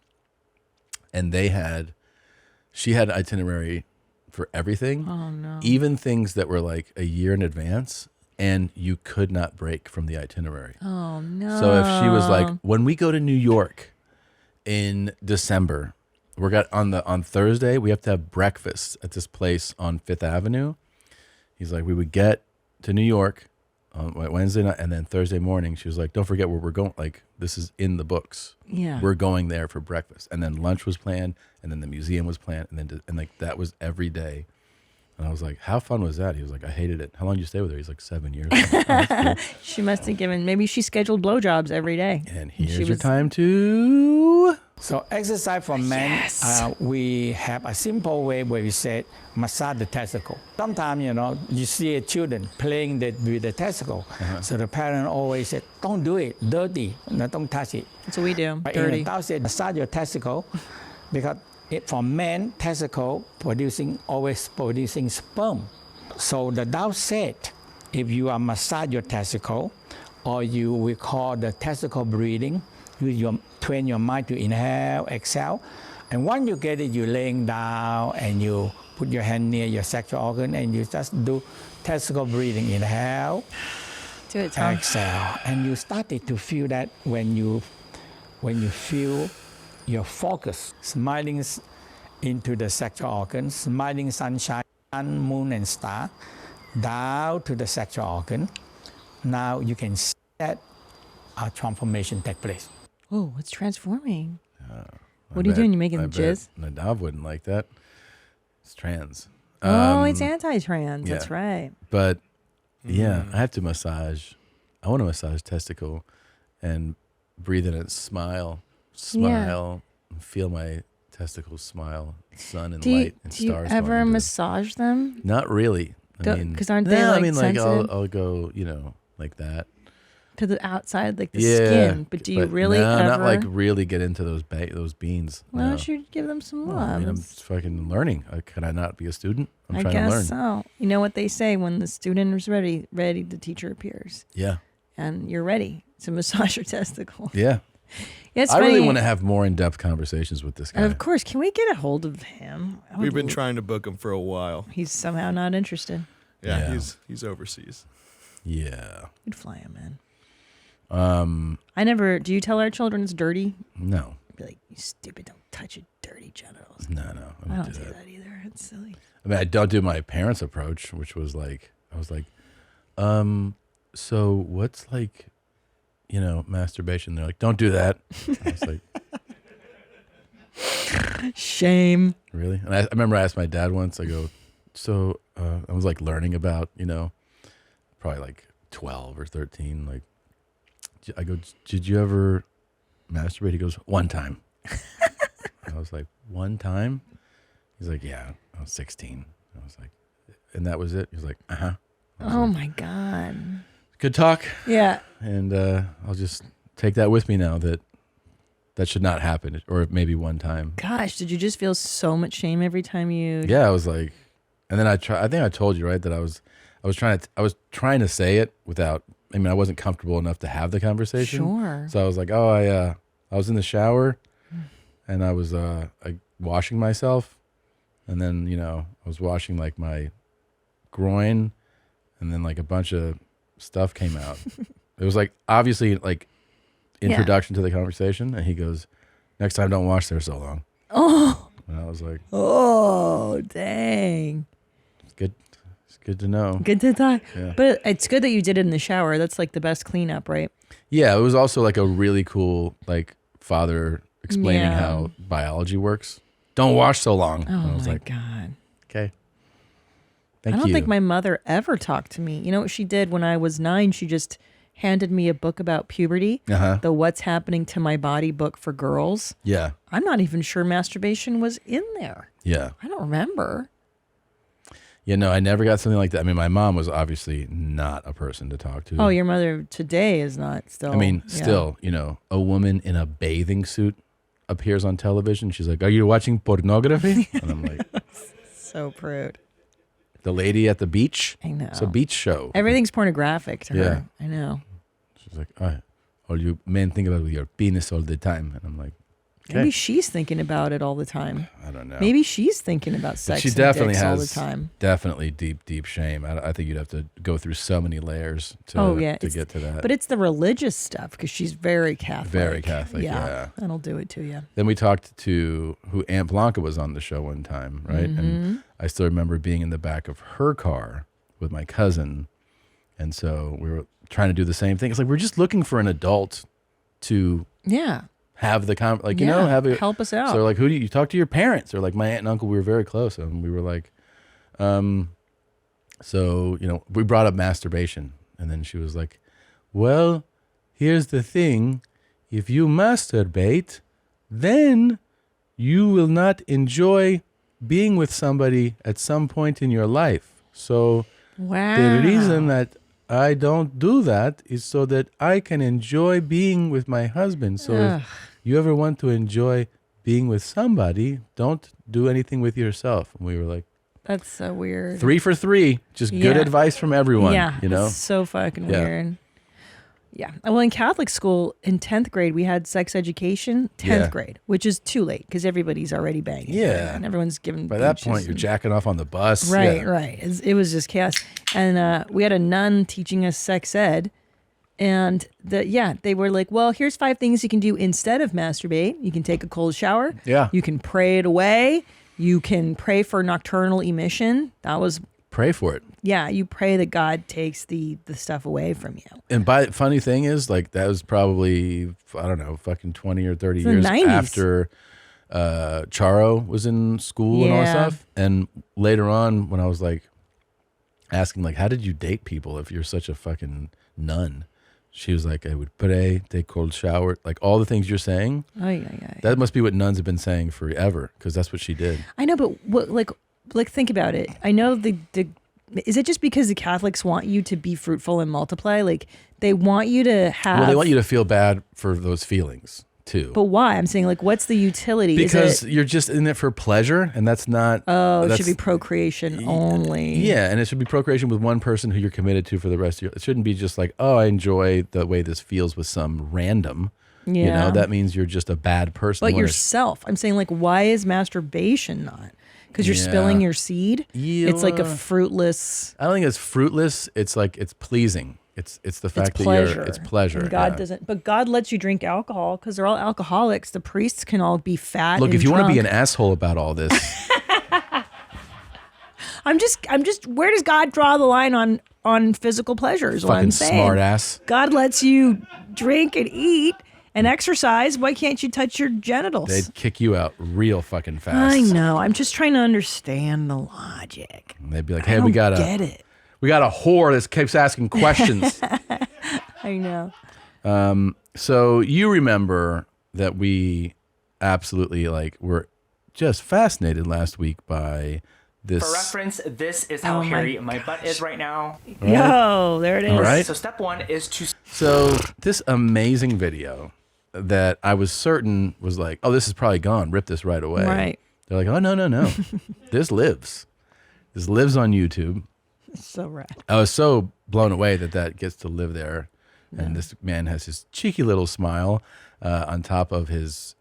And she had an itinerary for everything. Oh no. Even things that were like a year in advance, and you could not break from the itinerary. Oh no. So if she was like, when we go to New York in December, on Thursday, we have to have breakfast at this place on Fifth Avenue. He's like, we would get to New York on Wednesday night, and then Thursday morning, she was like, don't forget where we're going. Like, this is in the books. Yeah. We're going there for breakfast. And then lunch was planned, and then the museum was planned, and like that was every day. And I was like, how fun was that? He was like, I hated it. How long did you stay with her? He's like, 7 years. Like, oh, that's cool. She must have maybe she scheduled blowjobs every day. And here's your time to... So exercise for men, we have a simple way where we say massage the testicle. Sometimes, you see children playing with the testicle. So the parent always said, don't do it, dirty, don't touch it. That's what we do, But dirty. in the Tao said, massage your testicle because for men, testicle always producing sperm. So the Tao said, if you are massage your testicle, or we call the testicle breathing, train your mind to inhale, exhale. And once you get it, you're laying down and you put your hand near your sexual organ and you just do testicle breathing. Inhale, do it, Tom. Exhale. And you started to feel that when you feel your focus, smiling into the sexual organ, smiling sunshine, sun, moon, and star, down to the sexual organ. Now you can see that a transformation take place. Oh, it's transforming. What are you doing? You making the jizz? Nadav wouldn't like that. It's trans. It's anti-trans. yeah. That's right. But yeah, I have to massage. I want to massage testicle and breathe in it, smile, feel my testicles smile, sun and light and do you stars. ever massage them? Not really. Because aren't they like sensitive? I'll go, like that. To the outside, like the skin. But do you really ever? Not like really get into those beans. Why don't you give them some love? I mean, I'm fucking learning. Can I not be a student? I'm trying guess to learn. So. You know what they say, when the student is ready, the teacher appears. Yeah. And you're ready to massage your testicle. Yeah. It's I funny. really want to have more in-depth conversations with this guy. And of course, can we get a hold of him? We've been trying to book him for a while. He's somehow not interested. Yeah. He's overseas. Yeah. We'd fly him in. Do you tell our children it's dirty? No. Be like, you stupid, don't touch your dirty genitals. No. I don't do that either. It's silly. I mean, I don't do my parents' approach, which was like, I was like, so what's like, masturbation? They're like, don't do that. I was like, shame. Really? And I remember I asked my dad once, I go, so I was like learning about, probably like 12 or 13, like, I go, did you ever masturbate? He goes, one time. I was like, one time? He's like, yeah, I was 16. I was like, and that was it? He was like, uh-huh. Oh my God. Good talk. Yeah. And I'll just take that with me now that should not happen, or maybe one time. Gosh, did you just feel so much shame every time you... Yeah, I was like, and then I think I told you, right, that I was trying to say it without, I wasn't comfortable enough to have the conversation. Sure. So I was like, I was in the shower and I was washing myself, and then, I was washing like my groin, and then like a bunch of stuff came out. It was like obviously like introduction to the conversation, and he goes, next time don't wash there so long. Oh. And I was like, oh, dang. It's good to know. Good to talk. Yeah. But it's good that you did it in the shower. That's like the best cleanup, right? Yeah, it was also like a really cool like father explaining how biology works. Don't wash so long. Oh and I was my like, God. Okay. Thank I don't you. think my mother ever talked to me. You know what she did when I was 9? She just handed me a book about puberty, the What's Happening to My Body book for girls. Yeah. I'm not even sure masturbation was in there. Yeah. I don't remember. You know, I never got something like that. I mean, my mom was obviously not a person to talk to. Oh, your mother today is not still. I mean, still, you know, a woman in a bathing suit appears on television. She's like, "Are you watching pornography?" And I'm like, so prude. The lady at the beach. I know. It's a beach show. Everything's pornographic to her. I know. She's like, all you men think about with your penis all the time. And I'm like, okay. Maybe she's thinking about it all the time. I don't know. Maybe she's thinking about sex She and definitely dicks has all the time. definitely deep shame. I think you'd have to go through so many layers to get to that. But it's the religious stuff because she's very Catholic. Very Catholic, yeah. That'll do it to you. Then we talked to who Aunt Blanca was on the show one time, right? And I still remember being in the back of her car with my cousin. And so we were trying to do the same thing. It's like we're just looking for an adult to have the help us out. So like, who do you talk to? Your parents? Or like my aunt and uncle, we were very close, and we were like, so you know, we brought up masturbation, and then she was like, well, here's the thing, if you masturbate, then you will not enjoy being with somebody at some point in your life. So the reason that I don't do that is so that I can enjoy being with my husband. So if you ever want to enjoy being with somebody, don't do anything with yourself. And we were like, that's so weird. 3 for 3. Just good advice from everyone. Yeah. You know? It's so fucking weird. Yeah. Well, in Catholic school, in 10th grade, we had sex education, 10th grade, which is too late because everybody's already banging. Yeah. And everyone's given By that point, you're jacking off on the bus. Right, right. It was just chaos. And we had a nun teaching us sex ed. And they were like, well, here's 5 things you can do instead of masturbate. You can take a cold shower. Yeah. You can pray it away. You can pray for nocturnal emission. That was... Pray for it. Yeah, you pray that God takes the stuff away from you. And funny thing is, like, that was probably, I don't know, fucking 20 or 30 It's years the 90s. after Charo was in school and all that stuff. And later on, when I was like asking, like, how did you date people if you're such a fucking nun? She was like, I would pray, take cold shower, like all the things you're saying. That must be what nuns have been saying forever, because that's what she did. I know, but what, like think about it. I know is it just because the Catholics want you to be fruitful and multiply? Like they want you to have. Well, they want you to feel bad for those feelings too. But why? I'm saying, like, what's the utility? Because you're just in it for pleasure, and that's not. Oh, it should be procreation only. Yeah, and it should be procreation with one person who you're committed to for the rest of your. It shouldn't be just like, oh, I enjoy the way this feels with some random. Yeah. You know, that means you're just a bad person. But yourself. I'm saying, like, why is masturbation not? Because you're spilling your seed. It's like a fruitless. I don't think it's fruitless. It's like it's pleasing. It's the fact that it's pleasure. And God doesn't, but God lets you drink alcohol because they're all alcoholics. The priests can all be fat. Look, and if you want to be drunk. an asshole about all this, I'm just. Where does God draw the line on physical pleasures? What I'm saying. Smart ass. God lets you drink and eat and exercise. Why can't you touch your genitals? They'd kick you out real fucking fast. I know. I'm just trying to understand the logic. And they'd be like, "Hey, I we don't got get it. We got a whore that keeps asking questions." I know. So you remember that we absolutely were just fascinated last week by this. For reference, this is how hairy my butt is right now. Right? Yo, there it is. All right. So step 1 is to. So this amazing video that I was certain was like, oh, this is probably gone. Rip this right away. Right. They're like, oh, no. This lives. This lives on YouTube. So rad. I was so blown away that gets to live there. And this man has his cheeky little smile on top of his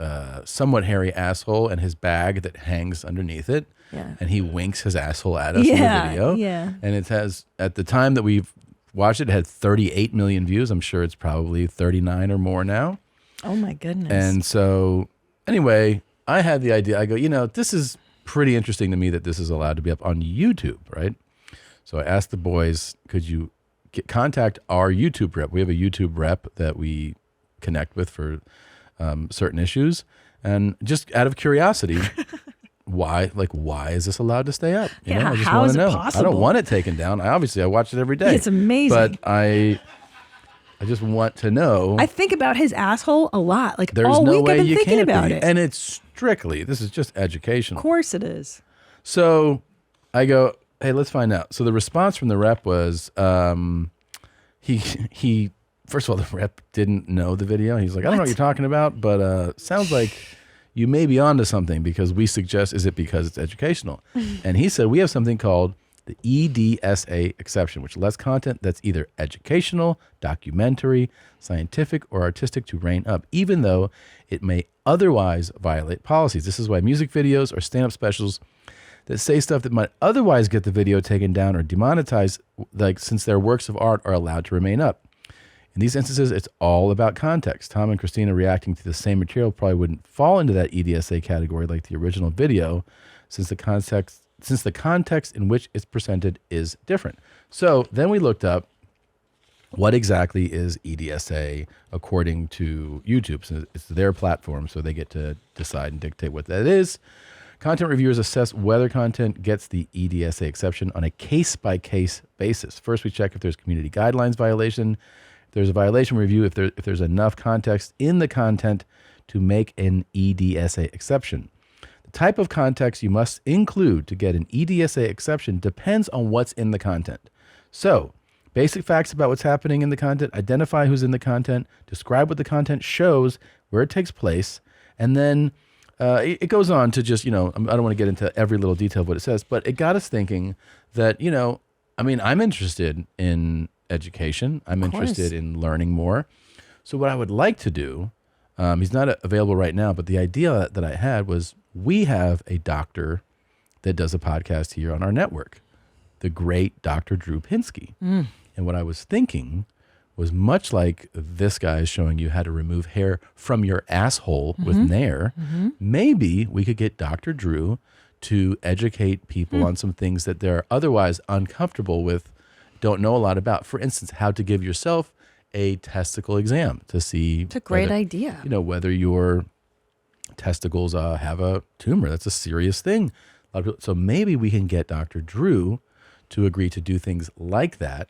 somewhat hairy asshole and his bag that hangs underneath it. Yeah. And he winks his asshole at us in the video. Yeah. And it has, at the time that we've watched it, had 38 million views. I'm sure it's probably 39 or more now. Oh my goodness. And so anyway, I had the idea. I go, this is pretty interesting to me that this is allowed to be up on YouTube, right? So I asked the boys, could you contact our YouTube rep? We have a YouTube rep that we connect with for certain issues. And just out of curiosity, why is this allowed to stay up? You know, I just how want is to it know. possible? I don't want it taken down. I watch it every day. It's amazing. But I just want to know. I think about his asshole a lot. Like There's all no week way I've been you thinking can't about be. it. And it's strictly, this is just educational. Of course it is. So I go, hey, let's find out. So the response from the rep was, he first of all, the rep didn't know the video. He's like, I don't know what you're talking about, but sounds like you may be onto something because we suggest, is it because it's educational? And he said, we have something called the EDSA exception, which lets content that's either educational, documentary, scientific, or artistic to reign up, even though it may otherwise violate policies. This is why music videos or stand-up specials that say stuff that might otherwise get the video taken down or demonetized, like since they're works of art, are allowed to remain up. In these instances, it's all about context. Tom and Christina reacting to the same material probably wouldn't fall into that EDSA category like the original video, since the context in which it's presented is different. So then we looked up what exactly is EDSA according to YouTube. So it's their platform, so they get to decide and dictate what that is. Content reviewers assess whether content gets the EDSA exception on a case-by-case basis. First, we check if there's community guidelines violation. If there's a violation, review if there's enough context in the content to make an EDSA exception. The type of context you must include to get an EDSA exception depends on what's in the content. So, basic facts about what's happening in the content, identify who's in the content, describe what the content shows, where it takes place, and then it goes on to just, I don't want to get into every little detail of what it says, but it got us thinking that, I'm interested in education. I'm interested in learning more. So what I would like to do, he's not available right now, but the idea that I had was we have a doctor that does a podcast here on our network, the great Dr. Drew Pinsky. And what I was thinking was much like this guy is showing you how to remove hair from your asshole with Nair, maybe we could get Dr. Drew to educate people on some things that they're otherwise uncomfortable with, don't know a lot about. For instance, how to give yourself a testicle exam to see. It's a great idea. Whether your testicles have a tumor. That's a serious thing. So maybe we can get Dr. Drew to agree to do things like that.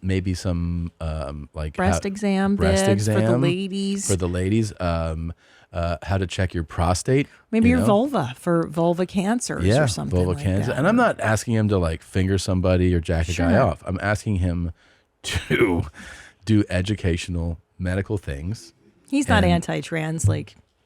Maybe some breast exam for the ladies. How to check your prostate. Maybe your vulva for vulva cancers or something vulva like cancer. that. And I'm not asking him to finger somebody or jack a guy off. I'm asking him to do educational medical things. He's not anti-trans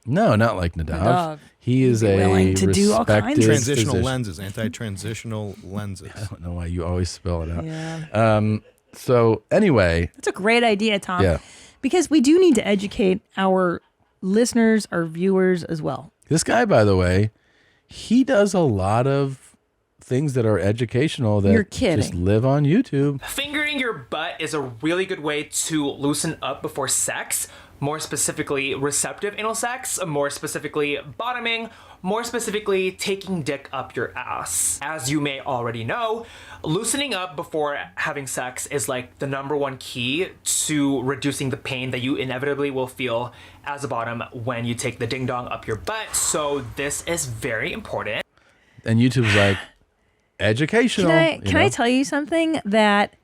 No, not like Nadav. He is willing to do all kinds of transitional lenses, anti-transitional lenses. I don't know why you always spell it out. Yeah. So anyway, that's a great idea, Tom. Yeah. Because we do need to educate our listeners, our viewers as well. This guy, by the way, he does a lot of things that are educational that just live on YouTube. Fingering your butt is a really good way to loosen up before sex. More specifically, receptive anal sex, more specifically, bottoming, more specifically, taking dick up your ass. As you may already know, loosening up before having sex is like the #1 key to reducing the pain that you inevitably will feel as a bottom when you take the ding dong up your butt. So this is very important. And YouTube's like, educational. Can I tell you something that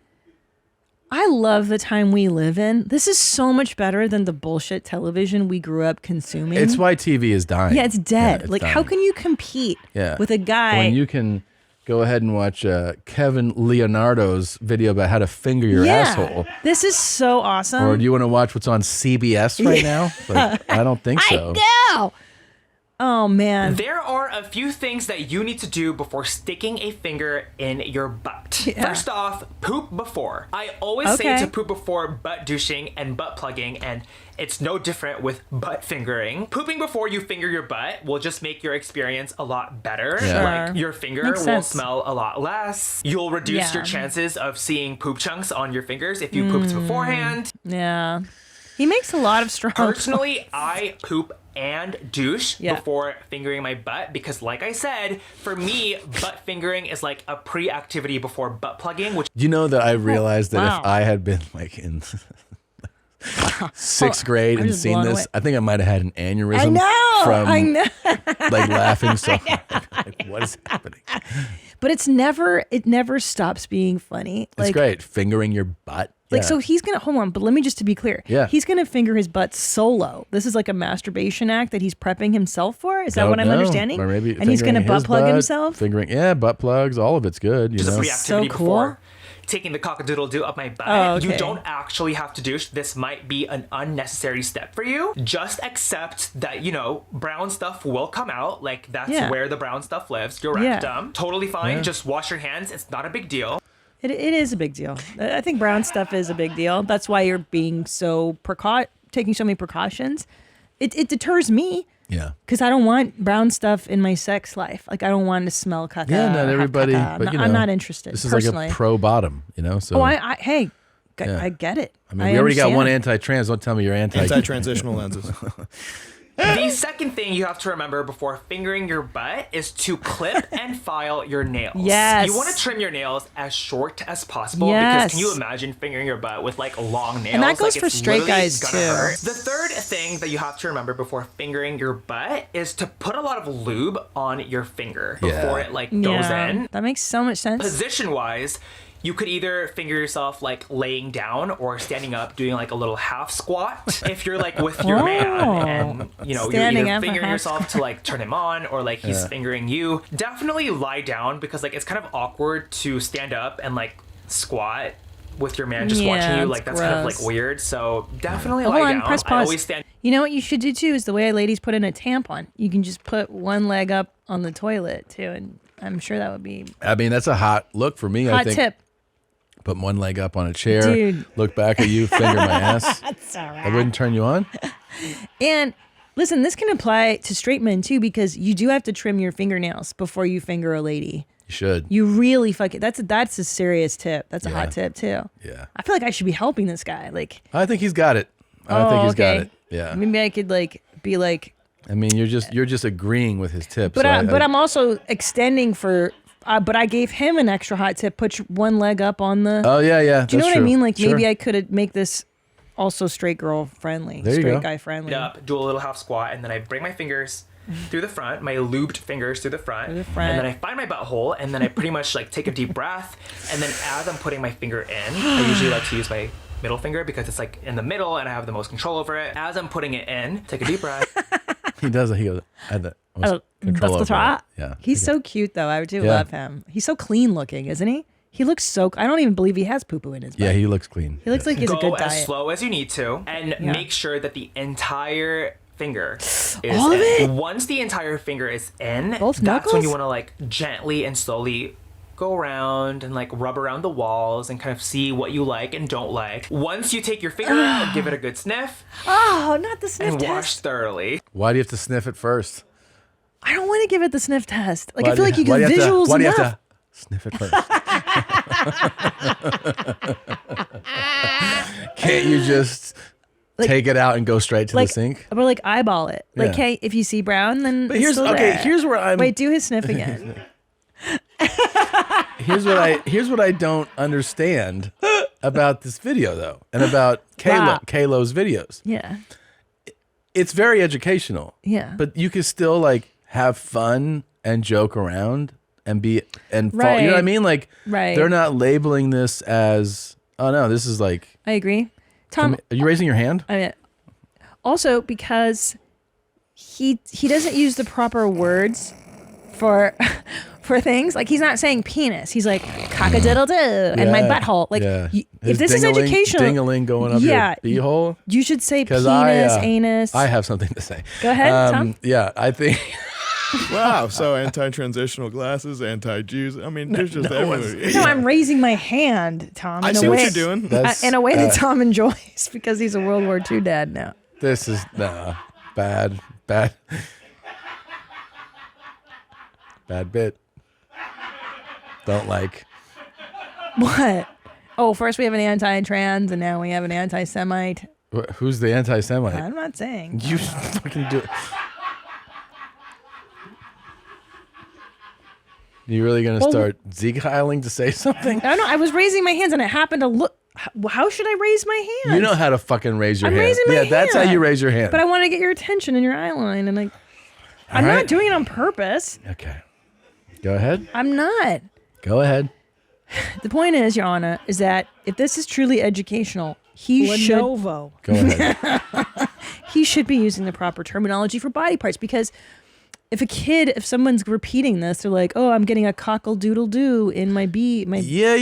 I love the time we live in? This is so much better than the bullshit television we grew up consuming. It's why TV is dying. Yeah, it's dead. It's how can you compete with a guy? When you can go ahead and watch Kevin Leonardo's video about how to finger your asshole. This is so awesome. Or do you want to watch what's on CBS right now? I don't think so. I know. Oh, man. There are a few things that you need to do before sticking a finger in your butt. Yeah. First off, poop before. I always say to poop before butt douching and butt plugging, and it's no different with butt fingering. Pooping before you finger your butt will just make your experience a lot better. Yeah. Like your finger will smell a lot less. You'll reduce your chances of seeing poop chunks on your fingers if you pooped beforehand. Yeah. He makes a lot of strong Personally, I poop and douche before fingering my butt because, like I said, for me, butt fingering is like a pre-activity before butt plugging. Which You know that I realized that if I had been in sixth grade and seen this, I think I might have had an aneurysm from laughing so hard. What is happening? But it never stops being funny. It's great. Fingering your butt. Like, Yeah. so he's gonna hold on, but let me just to be clear. Yeah. He's gonna finger his butt solo. This is like a masturbation act that he's prepping himself for. Is that what I'm Don't know. understanding? Or maybe and he's gonna fingering butt his plug himself. Fingering, butt plugs. All of it's good. You Just know. a reactivity before taking the cockadoodle-doo up my butt. Oh, okay. You don't actually have to do. This might be an unnecessary step for you. Just accept that, brown stuff will come out. Like, that's where the brown stuff lives. Your rectum. Totally fine. Yeah. Just wash your hands. It's not a big deal. It is a big deal. I think brown stuff is a big deal. That's why you're being so taking so many precautions. It deters me. Yeah. Because I don't want brown stuff in my sex life. Like, I don't want to smell caca. Yeah, not everybody. But I'm not interested. This is personally. like a pro bottom. So. Oh, hey, I get it. I mean, we already got one anti-trans. Don't tell me you're anti-transitional lenses. The second thing you have to remember before fingering your butt is to clip and file your nails. Yes. You want to trim your nails as short as possible Yes. because can you imagine fingering your butt with like long nails? And that goes Like, for it's straight literally guys, gonna too. hurt. The third thing that you have to remember before fingering your butt is to put a lot of lube on your finger before it like goes in. That makes so much sense. Position wise, you could either finger yourself like laying down or standing up doing like a little half squat if you're like with your man and you're Standing either up, a fingering half yourself to like turn him on or like he's fingering you. Definitely lie down because like it's kind of awkward to stand up and like squat with your man just watching you. Like that's kind of like weird. So definitely Hold lie on, down. press I pause. always stand. You know what you should do too is the way ladies put in a tampon. You can just put one leg up on the toilet too, and I'm sure that would be I mean, that's a hot look for me. I hot think. tip. Put one leg up on a chair. Dude. Look back at you. Finger my ass. That's all right. That wouldn't turn you on. And listen, this can apply to straight men too because you do have to trim your fingernails before you finger a lady. You should. You really fuck it. That's a serious tip. That's a hot tip too. Yeah. I feel like I should be helping this guy. Like, I think he's got it. I think he's got it. Yeah. Maybe I could like be like. I mean, you're just agreeing with his tips. But so I'm also extending for. But I gave him an extra hot tip. Put one leg up on the. Oh yeah. Do you know what true. I mean? Like Sure. maybe I could make this also straight girl friendly, There you straight go. guy friendly. Up, do a little half squat, and then I bring my fingers through the front, my lubed fingers through the front, and then I find my butthole, and then I pretty much like take a deep breath, and then as I'm putting my finger in, I usually like to use my middle finger because it's like in the middle and I have the most control over it. As I'm putting it in, take a deep breath. He does it. He goes. I had the most control over it. Yeah. He's so cute though. I do love him. He's so clean looking, isn't he? He looks so. I don't even believe he has poo poo in his butt. Yeah, he looks clean. He looks like he has a Go good as diet. slow as you need to, and make sure that the entire finger is All of in. it? Once the entire finger is in, Both that's knuckles? when you want to like gently and slowly go around and like rub around the walls and kind of see what you like and don't like. Once you take your finger out, give it a good sniff Oh, not the sniff and test. wash thoroughly. Why do you have to sniff it first? I don't want to give it the sniff test. Like Why I feel do like you get why do have to- visuals Why do you enough. have to sniff it first? Can't you just take it out and go straight to like, the sink? Or like eyeball it. Like, Yeah. hey, if you see brown, then But it's here's still okay. there. Here's where I'm. Wait, do his sniff again. Here's what I don't understand about this video though, and about Kalo's videos. Yeah. It's very educational. Yeah. But you can still like have fun and joke around and be and fall, you know what I Right. mean? Like Right. they're not labeling this as oh no, this is like I agree. Tom, are you raising your hand? I mean, also because he doesn't use the proper words for for things. Like he's not saying penis. He's like cock-a-diddle-doo and my Yeah, butthole. Like yeah. if His this is educational, dingling going up yeah, your beehole. you should say 'Cause penis, anus. I have something to say. Go ahead, Tom. Yeah, I think Wow. So anti-transitional glasses, anti-Jews. I mean, there's just everything. No, I'm raising my hand, Tom. I in a see what way- you're doing. In a way that Tom enjoys because he's a World War II dad now. this is bad bit. Don't like. What? Oh, first we have an anti-trans and now we have an anti-Semite. Who's the anti-Semite? I'm not saying. You fucking do it. You really gonna Well, start Zieghiling to say something? I don't know. I was raising my hands and it happened to look. How should I raise my hands? You know how to fucking raise your I'm hand. raising my hand. That's how you raise your hand. But I want to get your attention and your eye line, and I'm right. not doing it on purpose. Okay. Go ahead. I'm not. Go ahead. The point is, Your Honor, is that if this is truly educational, he Lenovo. Go ahead. he should be using the proper terminology for body parts, because if someone's repeating this, they're like, oh, I'm getting a cockle-doodle-doo in my Yeah.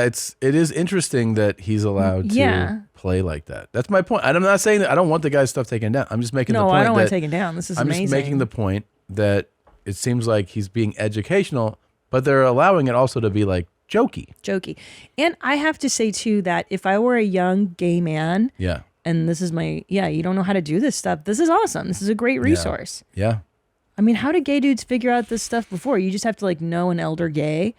It is interesting that he's allowed to play like that. That's my point. I'm not saying that I don't want the guy's stuff taken down. I'm just making the point. No, I don't want it taken down. This is amazing. I'm just making the point that it seems like he's being educational, but they're allowing it also to be like jokey. And I have to say too that if I were a young gay man, and this is you don't know how to do this stuff, this is awesome. This is a great resource. Yeah. I mean, how did gay dudes figure out this stuff before? You just have to like know an elder gay,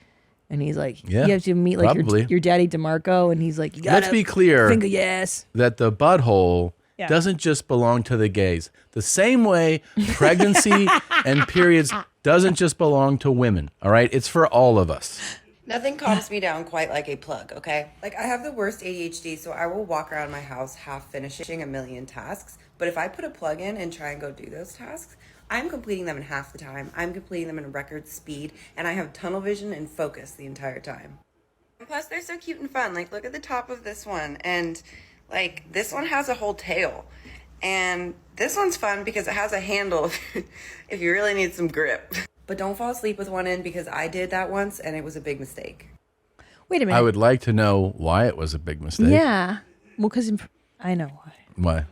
and he's like, you have to meet like your daddy DeMarco, and he's like, you gotta let's be clear finger yes. that the butthole doesn't just belong to the gays. The same way pregnancy and periods doesn't just belong to women. All right, it's for all of us. Nothing calms me down quite like a plug, okay? Like, I have the worst ADHD, so I will walk around my house half finishing a million tasks. But if I put a plug in and try and go do those tasks, I'm completing them in half the time. I'm completing them in record speed, and I have tunnel vision and focus the entire time. And plus, they're so cute and fun. Like, look at the top of this one. And, like, this one has a whole tail. And this one's fun because it has a handle if you really need some grip. But don't fall asleep with one in, because I did that once and it was a big mistake. Wait a minute. I would like to know why it was a big mistake. Yeah. Well, because I know why. Why?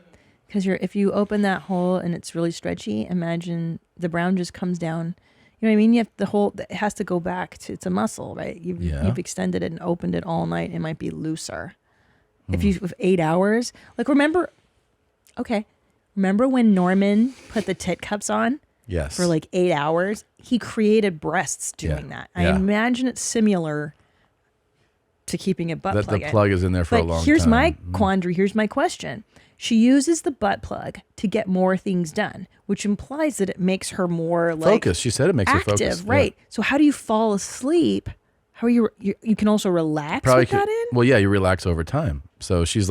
Because if you open that hole and it's really stretchy, imagine the brown just comes down. You know what I mean? You have it has to go back to, it's a muscle, right? You've extended it and opened it all night. It might be looser. If you have 8 hours, like remember when Norman put the tit cups on? Yes. For like 8 hours, he created breasts doing that. I imagine it's similar to keeping a butt plug in. That the plug is in there for a long time. But here's my quandary. Here's my question. She uses the butt plug to get more things done, which implies that it makes her more like focus. She said it makes active, her focus. right? Yeah. So how do you fall asleep? How are you can also relax with that in? Well, yeah, you relax over time. So she's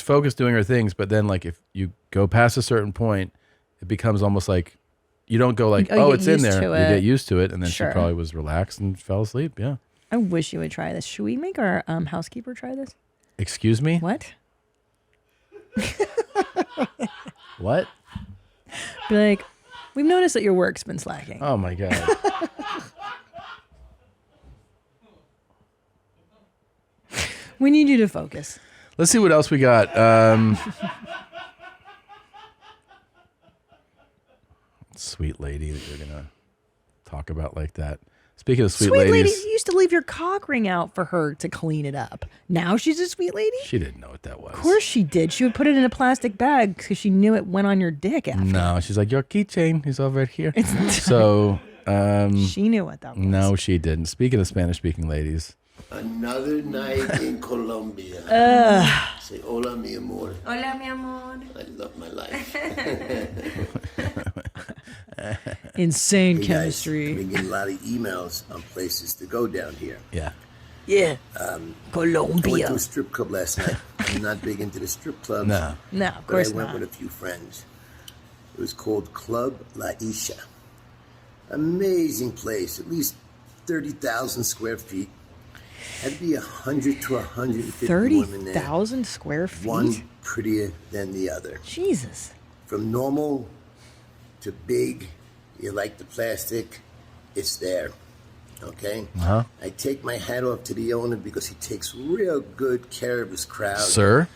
focused doing her things, but then like if you go past a certain point, it becomes almost like you don't go like, it's in there. You get used to it, and then she probably was relaxed and fell asleep. Yeah. I wish you would try this. Should we make our housekeeper try this? Excuse me? What? What? Be like, we've noticed that your work's been slacking. Oh my God. We need you to focus. Let's see what else we got. Sweet lady that you're gonna talk about like that. Speaking of sweet ladies, you used to leave your cock ring out for her to clean it up. Now she's a sweet lady? She didn't know what that was. Of course she did. She would put it in a plastic bag because she knew it went on your dick after. No, she's like, your keychain is over here. So she knew what that was. No, she didn't. Speaking of Spanish-speaking ladies. Another night in Colombia. Say hola, mi amor. Hola, mi amor. I love my life. Insane hey chemistry. Guys, I've been getting a lot of emails on places to go down here. Yeah. Yeah. Colombia. I went to a strip club last night. I'm not big into the strip clubs. No, of course but I went with a few friends. It was called Club La Isha. Amazing place. At least 30,000 square feet. Had to be 100 to 150 women there. 30,000 square feet? One prettier than the other. Jesus. From normal to big, you like the plastic, it's there. Okay? Uh-huh. I take my hat off to the owner because he takes real good care of his crowd. Sir?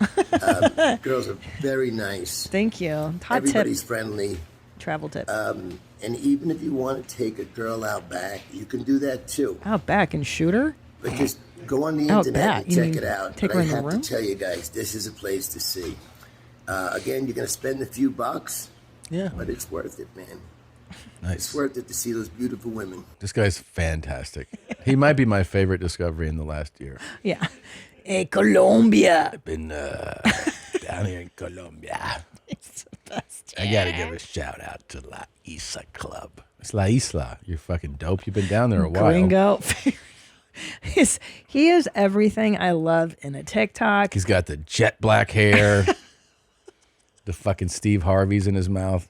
Girls are very nice. Thank you. Hot Everybody's tip. friendly. Travel tip. And even if you want to take a girl out back, you can do that too. Out back and shoot her? But just go on the Out internet back? and check it out. Take But her I in the have to room? tell you guys, this is a place to see. Again, you're going to spend a few bucks. Yeah. But it's worth it, man. Nice. It's worth it to see those beautiful women. This guy's fantastic. He might be my favorite discovery in the last year. Yeah. Hey, Colombia. I've been down here in Colombia. It's the best. I got to give a shout out to La Isla Club. It's La Isla. You're fucking dope. You've been down there a while. Gringo. He is everything I love in a TikTok. He's got the jet black hair. The fucking Steve Harvey's in his mouth.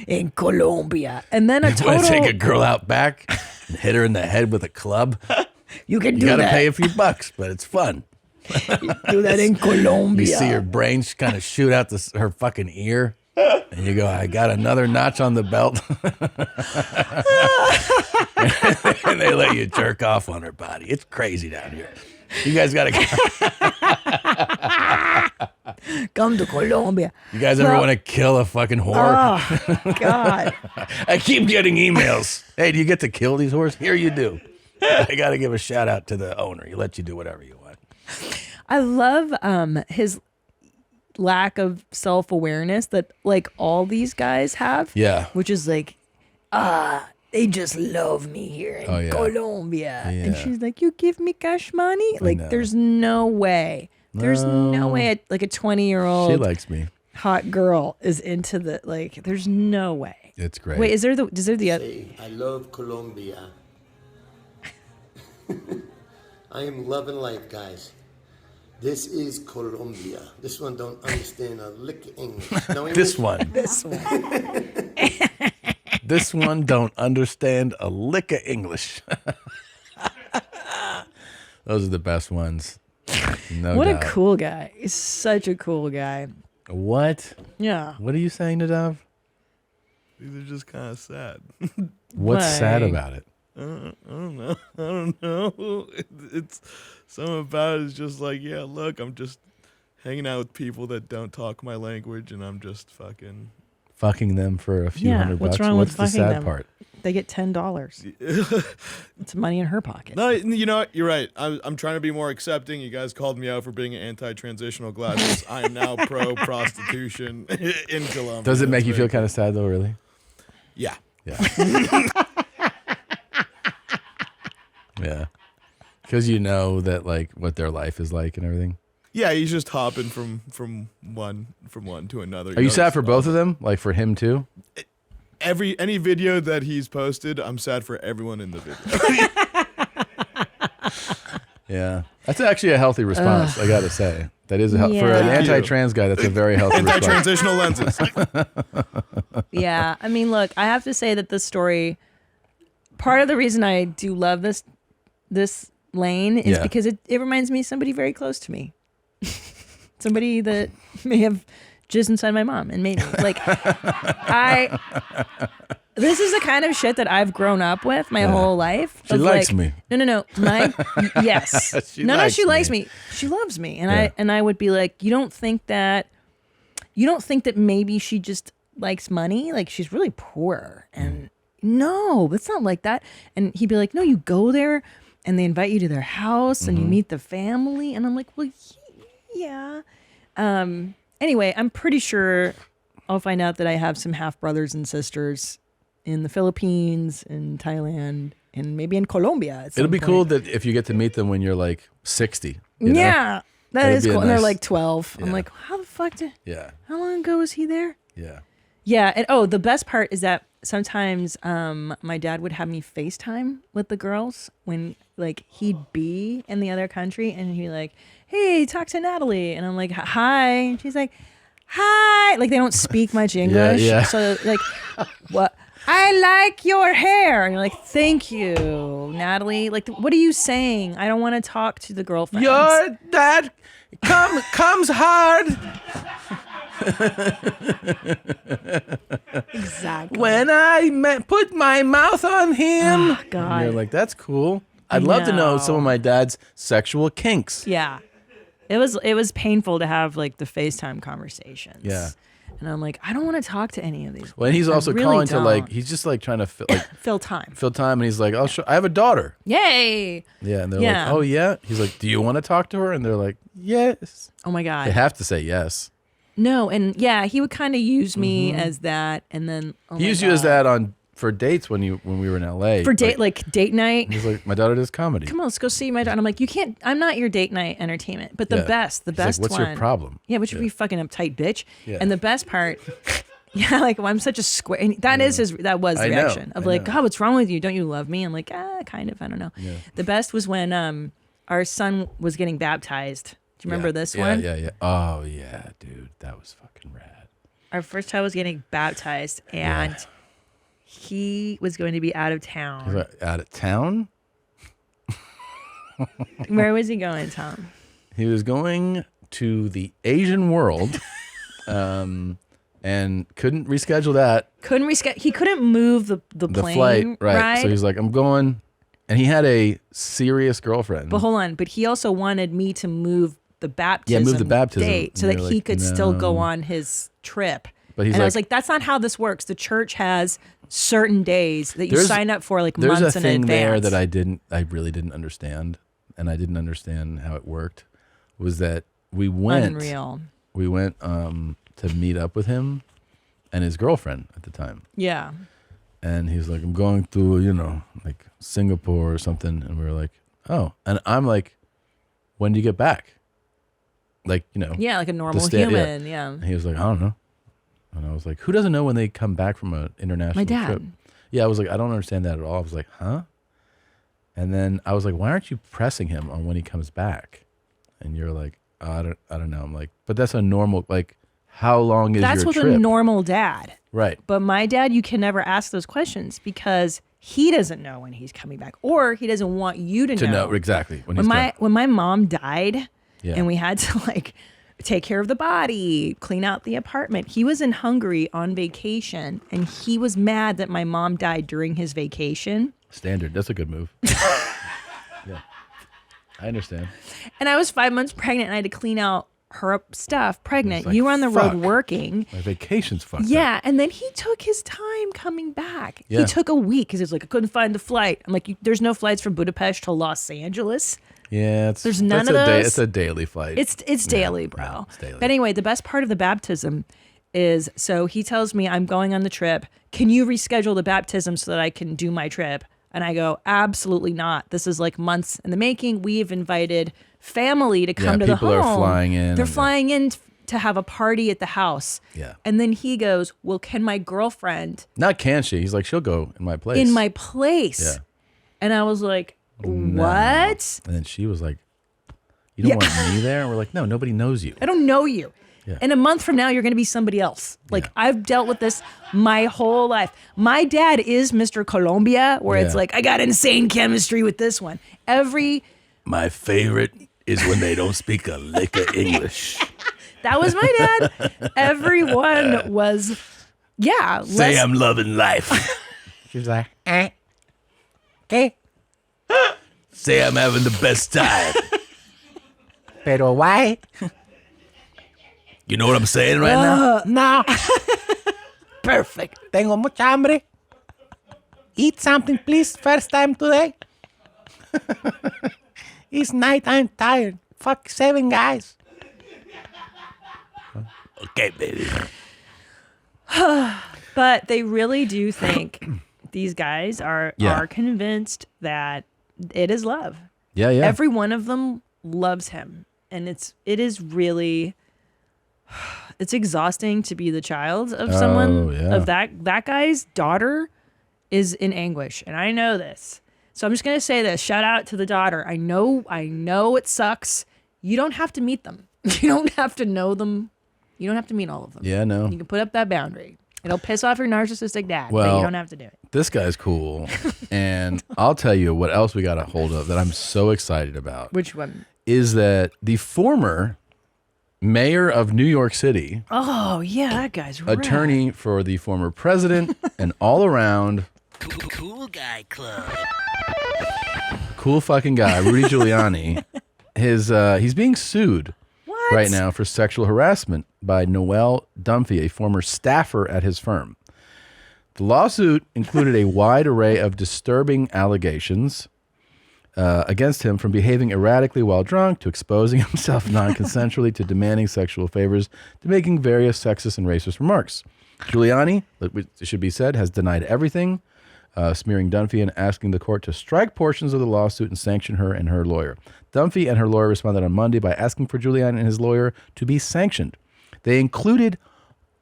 In Colombia. And then You want to take a girl out back? hit her in the head with a club. You can You do gotta that. pay a few bucks, but it's fun. Do that in Colombia. You see her brain kind of shoot out her fucking ear, and you go, I got another notch on the belt. And they let you jerk off on her body. It's crazy down here. You guys gotta come to Colombia. You guys ever want to kill a fucking whore? Oh, God. I keep getting emails. Hey, do you get to kill these whores? Here you do. I got to give a shout out to the owner. He lets you do whatever you want. I love his lack of self-awareness that like all these guys have. Yeah. Which is like, they just love me here in Colombia. And Yeah. she's like, you give me cash money? I Like, know. there's no way. There's no way like a 20-year-old She likes me. hot girl is into the, like, there's no way. It's great. Wait, is there the other? I love Colombia. I am loving life, guys. This is Colombia. This one don't understand a lick of English. No English? This one. This one. This one don't understand a lick of English. Those are the best ones. No What doubt. a cool guy. He's such a cool guy. What? Yeah. What are you saying, Nadav? These are just kind of sad. What's sad about it? I don't know. I don't know. It's something about it is just like, yeah, look, I'm just hanging out with people that don't talk my language, and I'm just Fucking them for a few $100 What's bucks. wrong What's with the fucking sad them? part? They get $10. It's money in her pocket. No, you know what? You're right. I'm trying to be more accepting. You guys called me out for being anti-transitional glasses. I am now pro-prostitution in Colombia. Does it make That's you feel very kind of sad though? Really? Yeah. Yeah. Yeah. Because you know that like what their life is like and everything. Yeah, he's just hopping from one to another. Are you sad for both of them? Like for him too? Any video that he's posted, I'm sad for everyone in the video. Yeah. That's actually a healthy response, I gotta say. That is for an anti-trans guy, that's a very healthy response. Anti-transitional lenses. Yeah. I mean, look, I have to say that this story, part of the reason I do love this lane is because it reminds me of somebody very close to me. Somebody that may have jizzed inside my mom and made me. Like, this is the kind of shit that I've grown up with my whole life. She likes me. No. Yes. She No, likes she likes me. me. She loves me. And I would be like, you don't think that maybe she just likes money? Like, she's really poor. And no, it's not like that. And he'd be like, no, you go there and they invite you to their house and you meet the family. And I'm like, well, yeah. Anyway, I'm pretty sure I'll find out that I have some half brothers and sisters in the Philippines, in Thailand, and maybe in Colombia. It'll be cool that if you get to meet them when you're like 60. You know? Yeah, that That'd is be a cool. And they're nice- like 12. I'm Yeah. like, how the fuck did? Yeah. How long ago was he there? Yeah. Yeah, and the best part is that sometimes my dad would have me FaceTime with the girls when like he'd be in the other country, and he'd be like, "Hey, talk to Natalie," and I'm like, "Hi," and she's like, "Hi." Like they don't speak much English, yeah. so like, what? I like your hair, and you're like, "Thank you, Natalie." Like, what are you saying? I don't want to talk to the girlfriends. Your dad comes hard. Exactly. When I put my mouth on him. Oh, God. And you're like, that's cool. I'd love to know some of my dad's sexual kinks. Yeah. It was painful to have like the FaceTime conversations. Yeah. And I'm like, I don't want to talk to any of these. Well, and he's I also really calling to like, don't. he's just like trying to Fill time. fill time. And he's like, I have a daughter. Yay. Yeah. And they're Yeah. like, oh yeah. He's like, do you want to talk to her? And they're like, yes. Oh my God. They have to say yes. No, and yeah, he would kind of use me as that, and then He used you as that for dates when we were in LA. for date like date night. He's like, my daughter does comedy. Come on, let's go see my daughter. And I'm like, you can't. I'm not your date night entertainment. But the Yeah. best He's like, what's one. your problem? Yeah, which would be fucking uptight bitch. Yeah. And the best part, yeah, like well, I'm such a square. And that was the I know, reaction of I like, know. God, what's wrong with you? Don't you love me? I'm like, kind of. I don't know. Yeah. The best was when our son was getting baptized. Do you remember this one? Yeah. Oh yeah, dude, that was fucking rad. Our first child was getting baptized, and he was going to be out of He's town. like, out of town? Where was he going, Tom? He was going to the Asian world and couldn't reschedule that. Couldn't reschedule. He couldn't move the plane flight, right. ride. So he's like, I'm going. And he had a serious girlfriend. But hold on. But he also wanted me to move the baptism, move the baptism. date so And that you're he like, could still go no. on his trip. But he's and I like- was like, that's not how this works. The church has certain days that you sign up for like There's months a in thing there advance. that I really didn't understand, and I didn't understand how it worked. Was that we went Unreal. We went to meet up with him and his girlfriend at the time. Yeah. And he's like, I'm going to, like Singapore or something. And we were like, oh. And I'm like, when do you get back? Like, Yeah, like a normal to stay- human. Yeah. And he was like, I don't know. And I was like, who doesn't know when they come back from an international My dad. trip? Yeah, I was like, I don't understand that at all. I was like, huh? And then I was like, why aren't you pressing him on when he comes back? And you're like, I don't know. I'm like, but that's a normal, like, how long is That's your with trip? a normal dad. Right. But my dad, you can never ask those questions because he doesn't know when he's coming back, or he doesn't want you to know. Exactly. When my mom died, Yeah. and we had to like take care of the body, clean out the apartment. He was in Hungary on vacation, and he was mad that my mom died during his vacation. Standard. That's a good move. Yeah. I understand. And I was 5 months pregnant, and I had to clean out her stuff. Pregnant, It's like, you were on the road fuck. working. My vacation's fucked up. Yeah, and then he took his time coming back. Yeah. He took a week because he was like, I couldn't find the flight. I'm like, there's no flights from Budapest to Los Angeles. Yeah. There's none of a those. It's a daily flight. It's daily, bro. It's daily. But anyway, the best part of the baptism is, so he tells me I'm going on the trip. Can you reschedule the baptism so that I can do my trip? And I go, absolutely not. This is like months in the making. We've invited family to come to the home. people are flying in. They're flying in to have a party at the house. Yeah. And then he goes, well, can my girlfriend Not can she? He's like, she'll go in my place. in my place? Yeah. And I was like, No. what? And then she was like, you don't want me there? And we're like, no, nobody knows you. I don't know you. Yeah. In a month from now, you're going to be somebody else. Like, I've dealt with this my whole life. My dad is Mr. Colombia, where it's Yeah. like, I got insane chemistry with this one. My favorite is when they don't speak a lick of English. That was my dad. Everyone was, yeah. Say I'm loving life. She's like, okay. Say I'm having the best time. Pero why? You know what I'm saying right now? No. Perfect. Tengo mucha hambre. Eat something, please. First time today. It's night. I'm tired. Fuck 7 guys. Okay, baby. But they really do think these guys are convinced that it is love. Yeah, yeah. Every one of them loves him. And it is really, it's exhausting to be the child of someone, of that guy's daughter is in anguish. And I know this. So I'm just going to say this. Shout out to the daughter. I know it sucks. You don't have to meet them. You don't have to know them. You don't have to meet all of them. Yeah, no. You can put up that boundary. It'll piss off your narcissistic dad, but Well, you don't have to do it. This guy's cool. And I'll tell you what else we got a hold of that I'm so excited about. Which one? Is that the former mayor of New York City, Oh, yeah, that guy's rad. attorney for the former president, and all around Cool guy club. cool fucking guy, Rudy Giuliani. He's being sued right now for sexual harassment by Noelle Dunphy, a former staffer at his firm. The lawsuit included a wide array of disturbing allegations against him, from behaving erratically while drunk to exposing himself non-consensually to demanding sexual favors to making various sexist and racist remarks. Giuliani, it should be said, has denied everything, smearing Dunphy and asking the court to strike portions of the lawsuit and sanction her and her lawyer. Dunphy and her lawyer responded on Monday by asking for Giuliani and his lawyer to be sanctioned. They included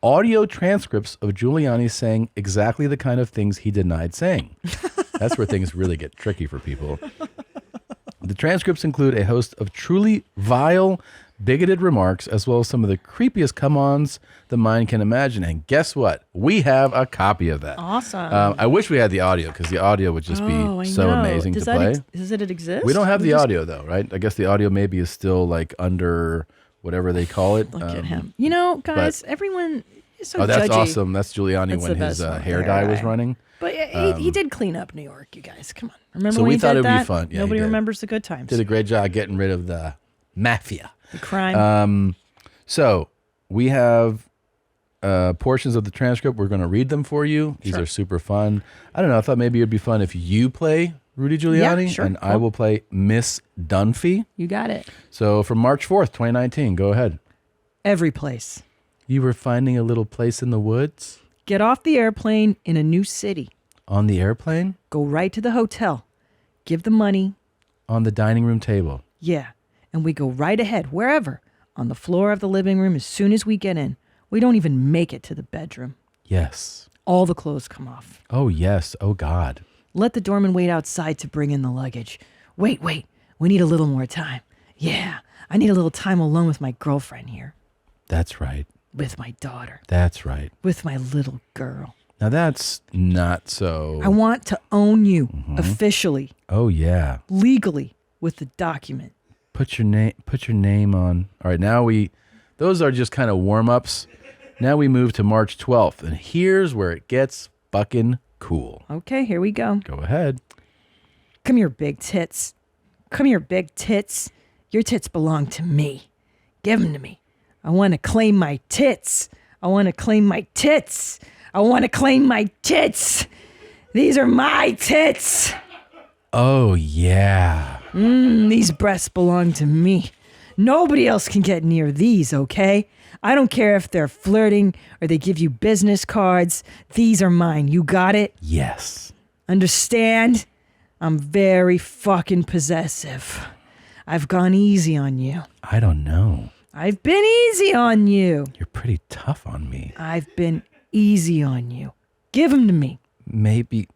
audio transcripts of Giuliani saying exactly the kind of things he denied saying. That's where things really get tricky for people. The transcripts include a host of truly vile, bigoted remarks, as well as some of the creepiest come-ons the mind can imagine. And guess what? We have a copy of that. Awesome. I wish we had the audio, because the audio would just be so amazing to play. Does it exist? We don't have the audio, though, right? I guess the audio maybe is still like under whatever they call it. Look at him. You know, guys, everyone is so that's judgy. awesome. That's Giuliani when his hair dye was running. But he did clean up New York, you guys. Come on. Remember So when we he thought did it would that? be fun. Yeah, Nobody he did. remembers the good times. Did a great job getting rid of the mafia. The crime. So we have portions of the transcript. We're going to read them for you. These are super fun. I don't know. I thought maybe it'd be fun if you play Rudy Giuliani, Yeah, sure. and I will play Miss Dunphy. You got it. So from March 4th, 2019, go ahead. Every place. You were finding a little place in the woods? Get off the airplane in a new city. On the airplane? Go right to the hotel. Give the money. On the dining room table? Yeah. And we go right ahead, wherever, on the floor of the living room as soon as we get in. We don't even make it to the bedroom. Yes. All the clothes come off. Oh, yes. Oh, God. Let the doorman wait outside to bring in the luggage. Wait. We need a little more time. Yeah. I need a little time alone with my girlfriend here. That's right. With my daughter. That's right. With my little girl. Now that's not so. I want to own you officially, Oh yeah. legally, with the document. Put your name on. All right, now those are just kind of warm-ups. Now we move to March 12th, and here's where it gets fucking cool. Okay, here we go. Go ahead. Come here, big tits. Come here, big tits. Your tits belong to me. Give them to me. I want to claim my tits. I want to claim my tits. I want to claim my tits. These are my tits. Oh yeah. These breasts belong to me. Nobody else can get near these, okay? I don't care if they're flirting or they give you business cards. These are mine. You got it? Yes. Understand? I'm very fucking possessive. I've gone easy on you. I don't know. I've been easy on you. You're pretty tough on me. I've been easy on you. Give them to me. Maybe.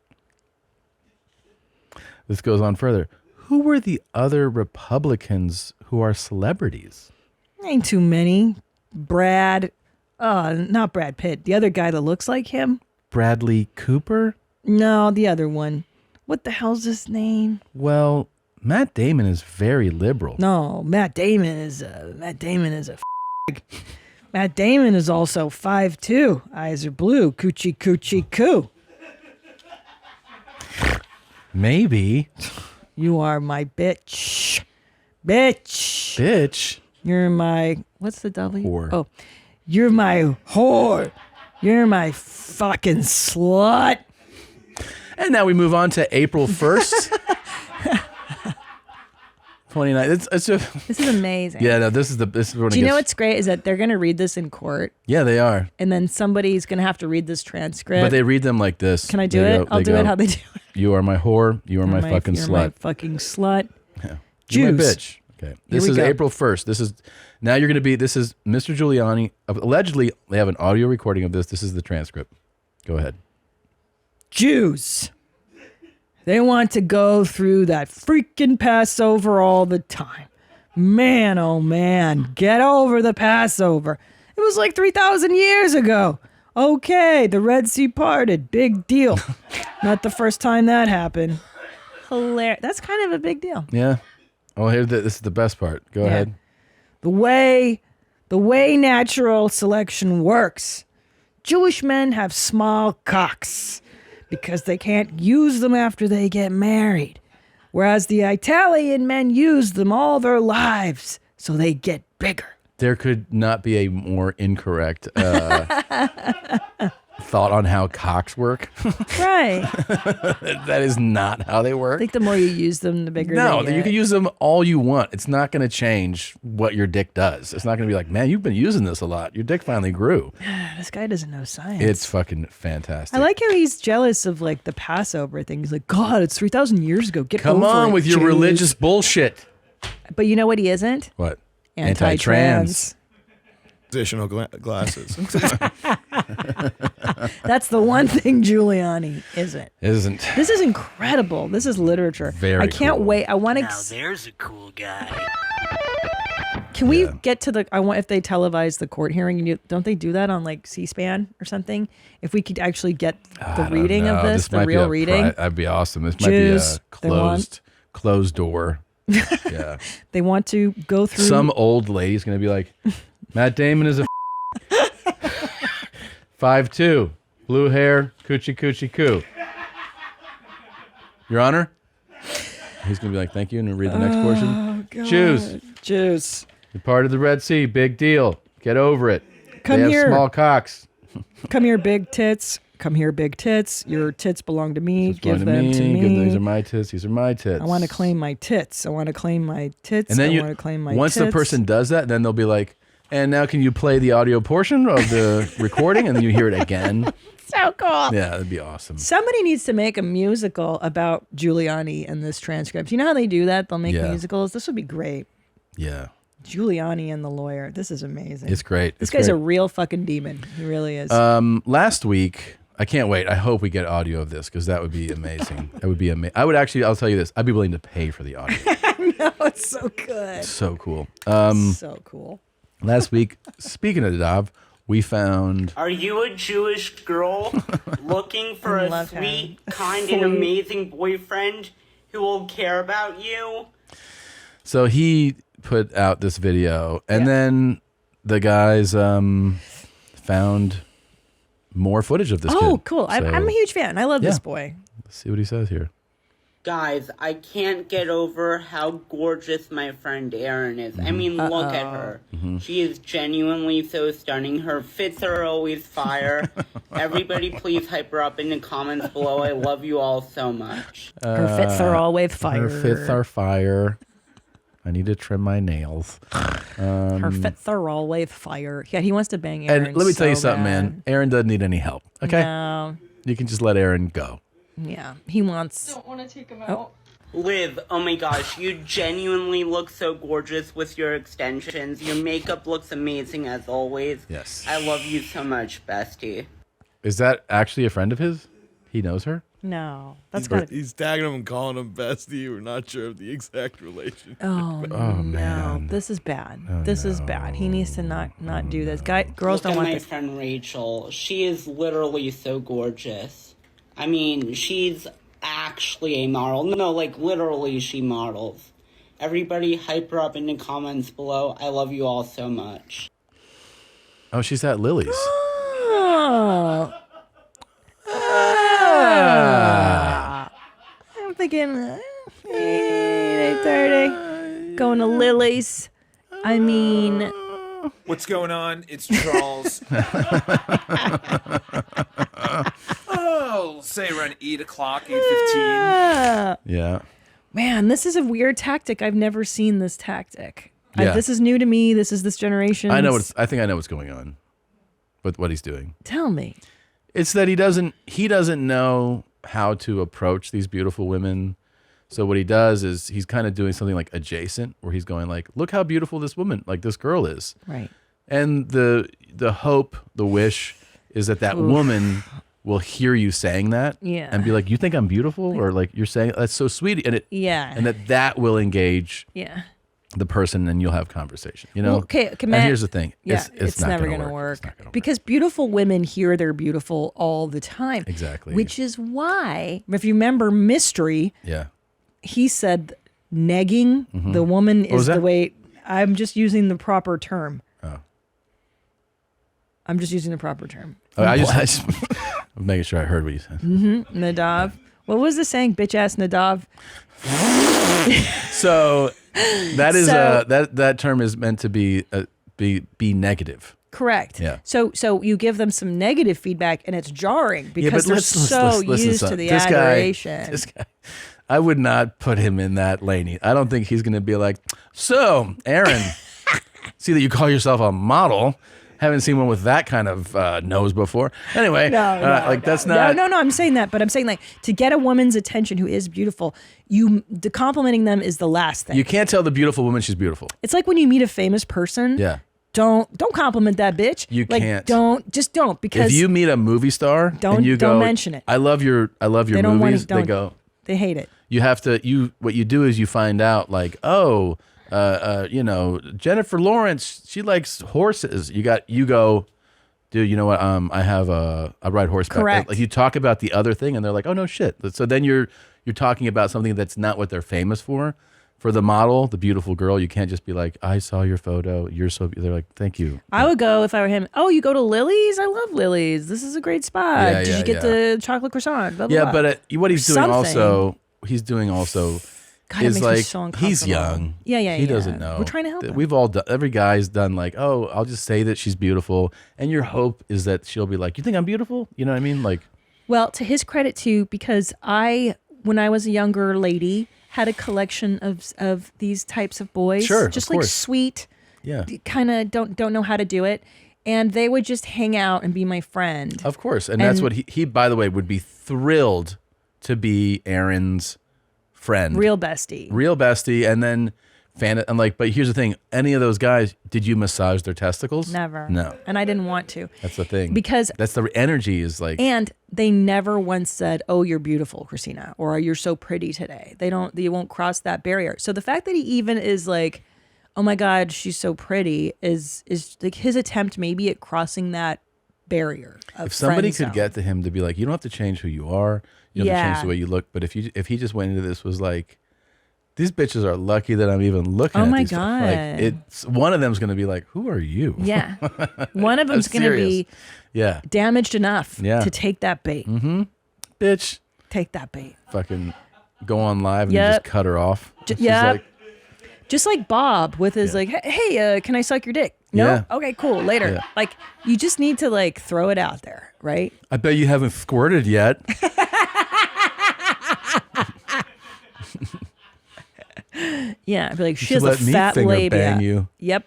This goes on further. Who were the other Republicans who are celebrities? Ain't too many. Not Brad Pitt. The other guy that looks like him? Bradley Cooper? No, the other one. What the hell's his name? Well, Matt Damon is very liberal. No, Matt Damon is a Matt Damon is also 5'2". Eyes are blue. Coochie coochie coo. Maybe. You are my bitch. Bitch. Bitch. You're my, what's the W? Whore. Oh, you're my whore. You're my fucking slut. And now we move on to April 1st. 29. This is amazing. Yeah, no, this is when it Do you know gets- what's great is that they're going to read this in court, Yeah, they are. and then somebody's going to have to read this transcript. But they read them like this. Can I do it? I'll do it how they do it. You are my whore. You are my fucking you're slut. my fucking slut. Yeah. You're my Jews. bitch. Okay. This we is go. April 1st. This is Mr. Giuliani. Allegedly, they have an audio recording of this. This is the transcript. Go ahead. Jews. They want to go through that freaking Passover all the time. Man, oh man, get over the Passover. It was like 3,000 years ago. Okay, the Red Sea parted. Big deal. Not the first time that happened. Hilarious. That's kind of a big deal. Yeah. Oh, this is the best part. Go Yeah. ahead. The way natural selection works. Jewish men have small cocks because they can't use them after they get married, whereas the Italian men use them all their lives, so they get bigger. There could not be a more incorrect thought on how cocks work. Right. That is not how they I work. think the more you use them, the bigger No, they get. you can use them all you want. It's not going to change what your dick does. It's not going to be like, man, you've been using this a lot. Your dick finally grew. This guy doesn't know science. It's fucking fantastic. I like how he's jealous of like the Passover thing. He's like, God, it's 3,000 years ago. Get Come over on it, with your Jews." religious bullshit. But you know what he isn't? What? Anti-trans. Additional glasses. That's the one thing Giuliani isn't. Isn't. This is incredible. This is literature. Very I can't cool. wait. I want Now to. there's a cool guy. Can we get to the? I want if they televise the court hearing. Don't they do that on like C-SPAN or something? If we could actually get the reading of this, the real reading, that'd be awesome. This Jews, might be a closed door. Yeah. They want to go through. Some old lady's gonna be like, Matt Damon is a 5'2", blue hair, coochie coochie coo. Your Honor. He's gonna be like, thank you, and read the next portion. God. Jews. You're part of the Red Sea. Big deal. Get over it. Come they here. have small cocks. Come here, big tits. Come here, big tits. Your tits belong to me. Give them to me. These are my tits. These are my tits. I want to claim my tits. I want to claim my tits. And then I want to claim my once tits. the person does that, then they'll be like, and now can you play the audio portion of the recording? And then you hear it again. So cool. Yeah, that'd be awesome. Somebody needs to make a musical about Giuliani and this transcript. You know how they do that? They'll make musicals. This would be great. Yeah. Giuliani and the lawyer. This is amazing. It's great. This guy's a real fucking demon. He really is. Last week, I can't wait. I hope we get audio of this because that would be amazing. It would be amazing. I would actually, I'll tell you this. I'd be willing to pay for the audio. No, it's so good. So cool. So cool. Last week, speaking of Nadav, we found... Are you a Jewish girl looking for a sweet, kind, and amazing boyfriend who will care about you? So he put out this video, and then the guys found more footage of this kid. Oh, cool. So, I'm a huge fan. I love this boy. Let's see what he says here. Guys, I can't get over how gorgeous my friend Erin is. I mean, look at her. She is genuinely so stunning. Her fits are always fire. Everybody please hype her up in the comments below. I love you all so much. Her fits are always fire. Her fits are fire. I need to trim my nails. Her fits are always fire. Yeah, he wants to bang Erin. And let me tell you so something, bad. man. Erin doesn't need any help. Okay? No. You can just let Erin go. Yeah, he wants... Don't want to take him out. Liv, oh my gosh, you genuinely look so gorgeous with your extensions. Your makeup looks amazing as always. Yes. I love you so much, bestie. Is that actually a friend of his? He knows her? No. That's He's, got he's tagging him and calling him bestie. We're not sure of the exact relationship. Oh, no. This is bad. This is bad. He needs to not do this. Girls don't Look at want my this. friend Rachel. She is literally so gorgeous. I mean, she's actually a model. No, like literally she models. Everybody hype her up in the comments below. I love you all so much. Oh, she's at Lily's. Oh. I'm thinking 8:30. Going to Lily's. I mean... What's going on? It's Charles. Oh, say around 8 o'clock, 8:15. Yeah. Man, this is a weird tactic. I've never seen this tactic. Yeah. This is new to me. This is this generation. I think I know what's going on with what he's doing. Tell me. It's that he doesn't know how to approach these beautiful women. So what he does is he's kind of doing something like adjacent, where he's going like, look how beautiful this woman, like this girl is. Right. And the hope, the wish is that Oof. woman will hear you saying that and be like, you think I'm beautiful? Or like you're saying that's so sweet. And and that will engage the person, and you'll have conversation. You know? Well, okay, and here's the thing. Yeah, it's not never going to to work. Because beautiful women hear they're beautiful all the time. Exactly. Which is why, if you remember Mystery, he said negging the woman What was is the that? way. I'm just using the proper term. Oh. I'm just using the proper term. Oh, I just I'm making sure I heard what you said. Nadav. What was the saying? Bitch ass Nadav. So that is that term is meant to be negative. Correct. Yeah. So you give them some negative feedback, and it's jarring because they're so listen, used son. to the This adoration. This guy, I would not put him in that lane. I don't think he's going to be like, so, Aaron, see that you call yourself a model. Haven't seen one with that kind of nose before. Anyway, that's not. No. I'm saying that, but I'm saying like to get a woman's attention who is beautiful, the complimenting them is the last thing. You can't tell the beautiful woman she's beautiful. It's like when you meet a famous person. Yeah. Don't compliment that bitch. You can't. Don't because if you meet a movie star don't and you go, mention it. I love your They don't movies. wanna- They go. They hate it. You have to. What you do is you find out like, oh, You know, Jennifer Lawrence, she likes horses. You go, dude, you know what? I ride horseback. Correct. Like you talk about the other thing and they're like, oh no shit. So then you're talking about something that's not what they're famous for. For the model, the beautiful girl, you can't just be like, I saw your photo. You're so, they're like, thank you. I would go if I were him. Oh, you go to Lily's? I love Lily's. This is a great spot. Yeah, Did yeah, you get the chocolate croissant? Blah, blah, Yeah, blah. but what he's doing Something. he's doing also God, it is makes me like, so he's uncomfortable. young. Yeah, He doesn't know. We're trying to help him. We've all done, every guy's done like, oh, I'll just say that she's beautiful. And your hope is that she'll be like, you think I'm beautiful? You know what I mean? Like, Well, to his credit too, because when I was a younger lady, had a collection of these types of boys. Sure, just of like course. sweet, yeah. kind of don't know how to do it. And they would just hang out and be my friend. Of course. And that's what he, by the way, would be thrilled to be Aaron's friend. Real bestie. Real bestie. And then and like, but here's the thing. Any of those guys, did you massage their testicles? Never. No. And I didn't want to. That's the thing. Because that's the energy is like. And they never once said, "Oh, you're beautiful, Christina," or "You're so pretty today." They won't cross that barrier. So the fact that he even is like, "Oh my God, she's so pretty," is like his attempt maybe at crossing that barrier. Of If somebody friend could get to him to be like, you don't have to change who you are, you don't have to change Yeah. the way you look, but if he just went into this was like, these bitches are lucky that I'm even looking Oh at my these. God. Like it's one of them's gonna be like, who are you? Yeah. One of them's I'm going to serious. be Yeah. damaged enough Yeah. to take that bait. Mm-hmm. Bitch. Take that bait. Fucking go on live and you Yep. just cut her off. She's Yeah. like, Just like Bob with his like, hey, can I suck your dick? No? Yeah. Okay, cool. Later. Yeah. Like, you just need to like throw it out there, right? I bet you haven't squirted yet. Yeah, I'd be like, You she should has a let me fat finger labia. bang you. Yep.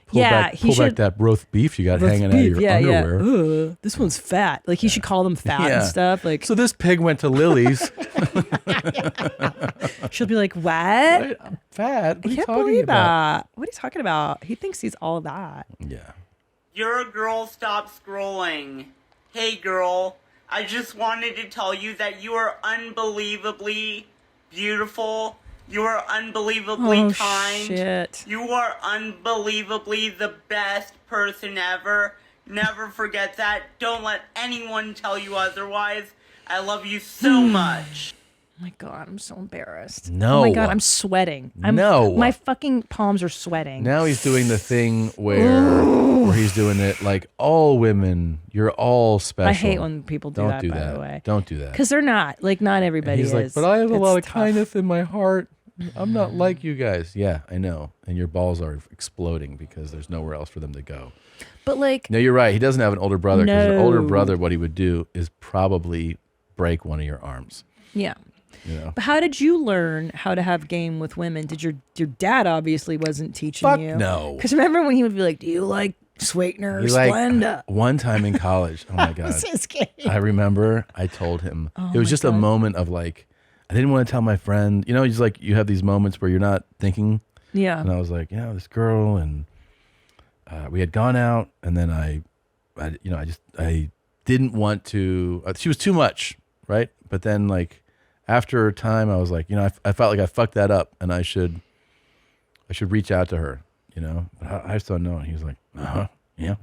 Pull yeah, back, pull back that roast beef you got roast hanging out of beef, your yeah, underwear. Yeah. This one's fat. Like he should call them fat and stuff. Like so this pig went to Lily's. she'll be like, "What? I'm fat? What I are you can't talking believe about?" that. What are you talking about? He thinks he's all of that. Yeah. You're a girl, stop scrolling. Hey girl, I just wanted to tell you that you are unbelievably beautiful. You are unbelievably Oh, kind. shit. You are unbelievably the best person ever. Never forget that. Don't let anyone tell you otherwise. I love you so much. Oh my God, I'm so embarrassed. No. Oh my God, I'm sweating. No. My fucking palms are sweating. Now he's doing the thing where he's doing it like all women, you're all special. I hate when people do Don't that, do by that. the way. Don't do that. Because they're not. Like, not everybody He's like, is. but I have a It's lot of tough. kindness in my heart. I'm not like you guys. Yeah, I know. And your balls are exploding because there's nowhere else for them to go. But like, No, you're right. He doesn't have an older brother because an older No. brother, what he would do is probably break one of your arms. yeah. You know? But how did you learn how to have game with women? Did your dad obviously wasn't teaching Fuck you? no. Because remember when he would be like, "Do you like Sweetener or He like Splenda?" one time in college. Oh my God. This is gay. I remember I told him. Oh it was my just a God. moment of like, I didn't want to tell my friend. You know, just like you have these moments where you're not thinking. Yeah. And I was like, this girl, and we had gone out, and then I didn't want to. She was too much, right? But then like after a time, I was like, I felt like I fucked that up, and I should reach out to her, But I just don't know. And he was like, yeah.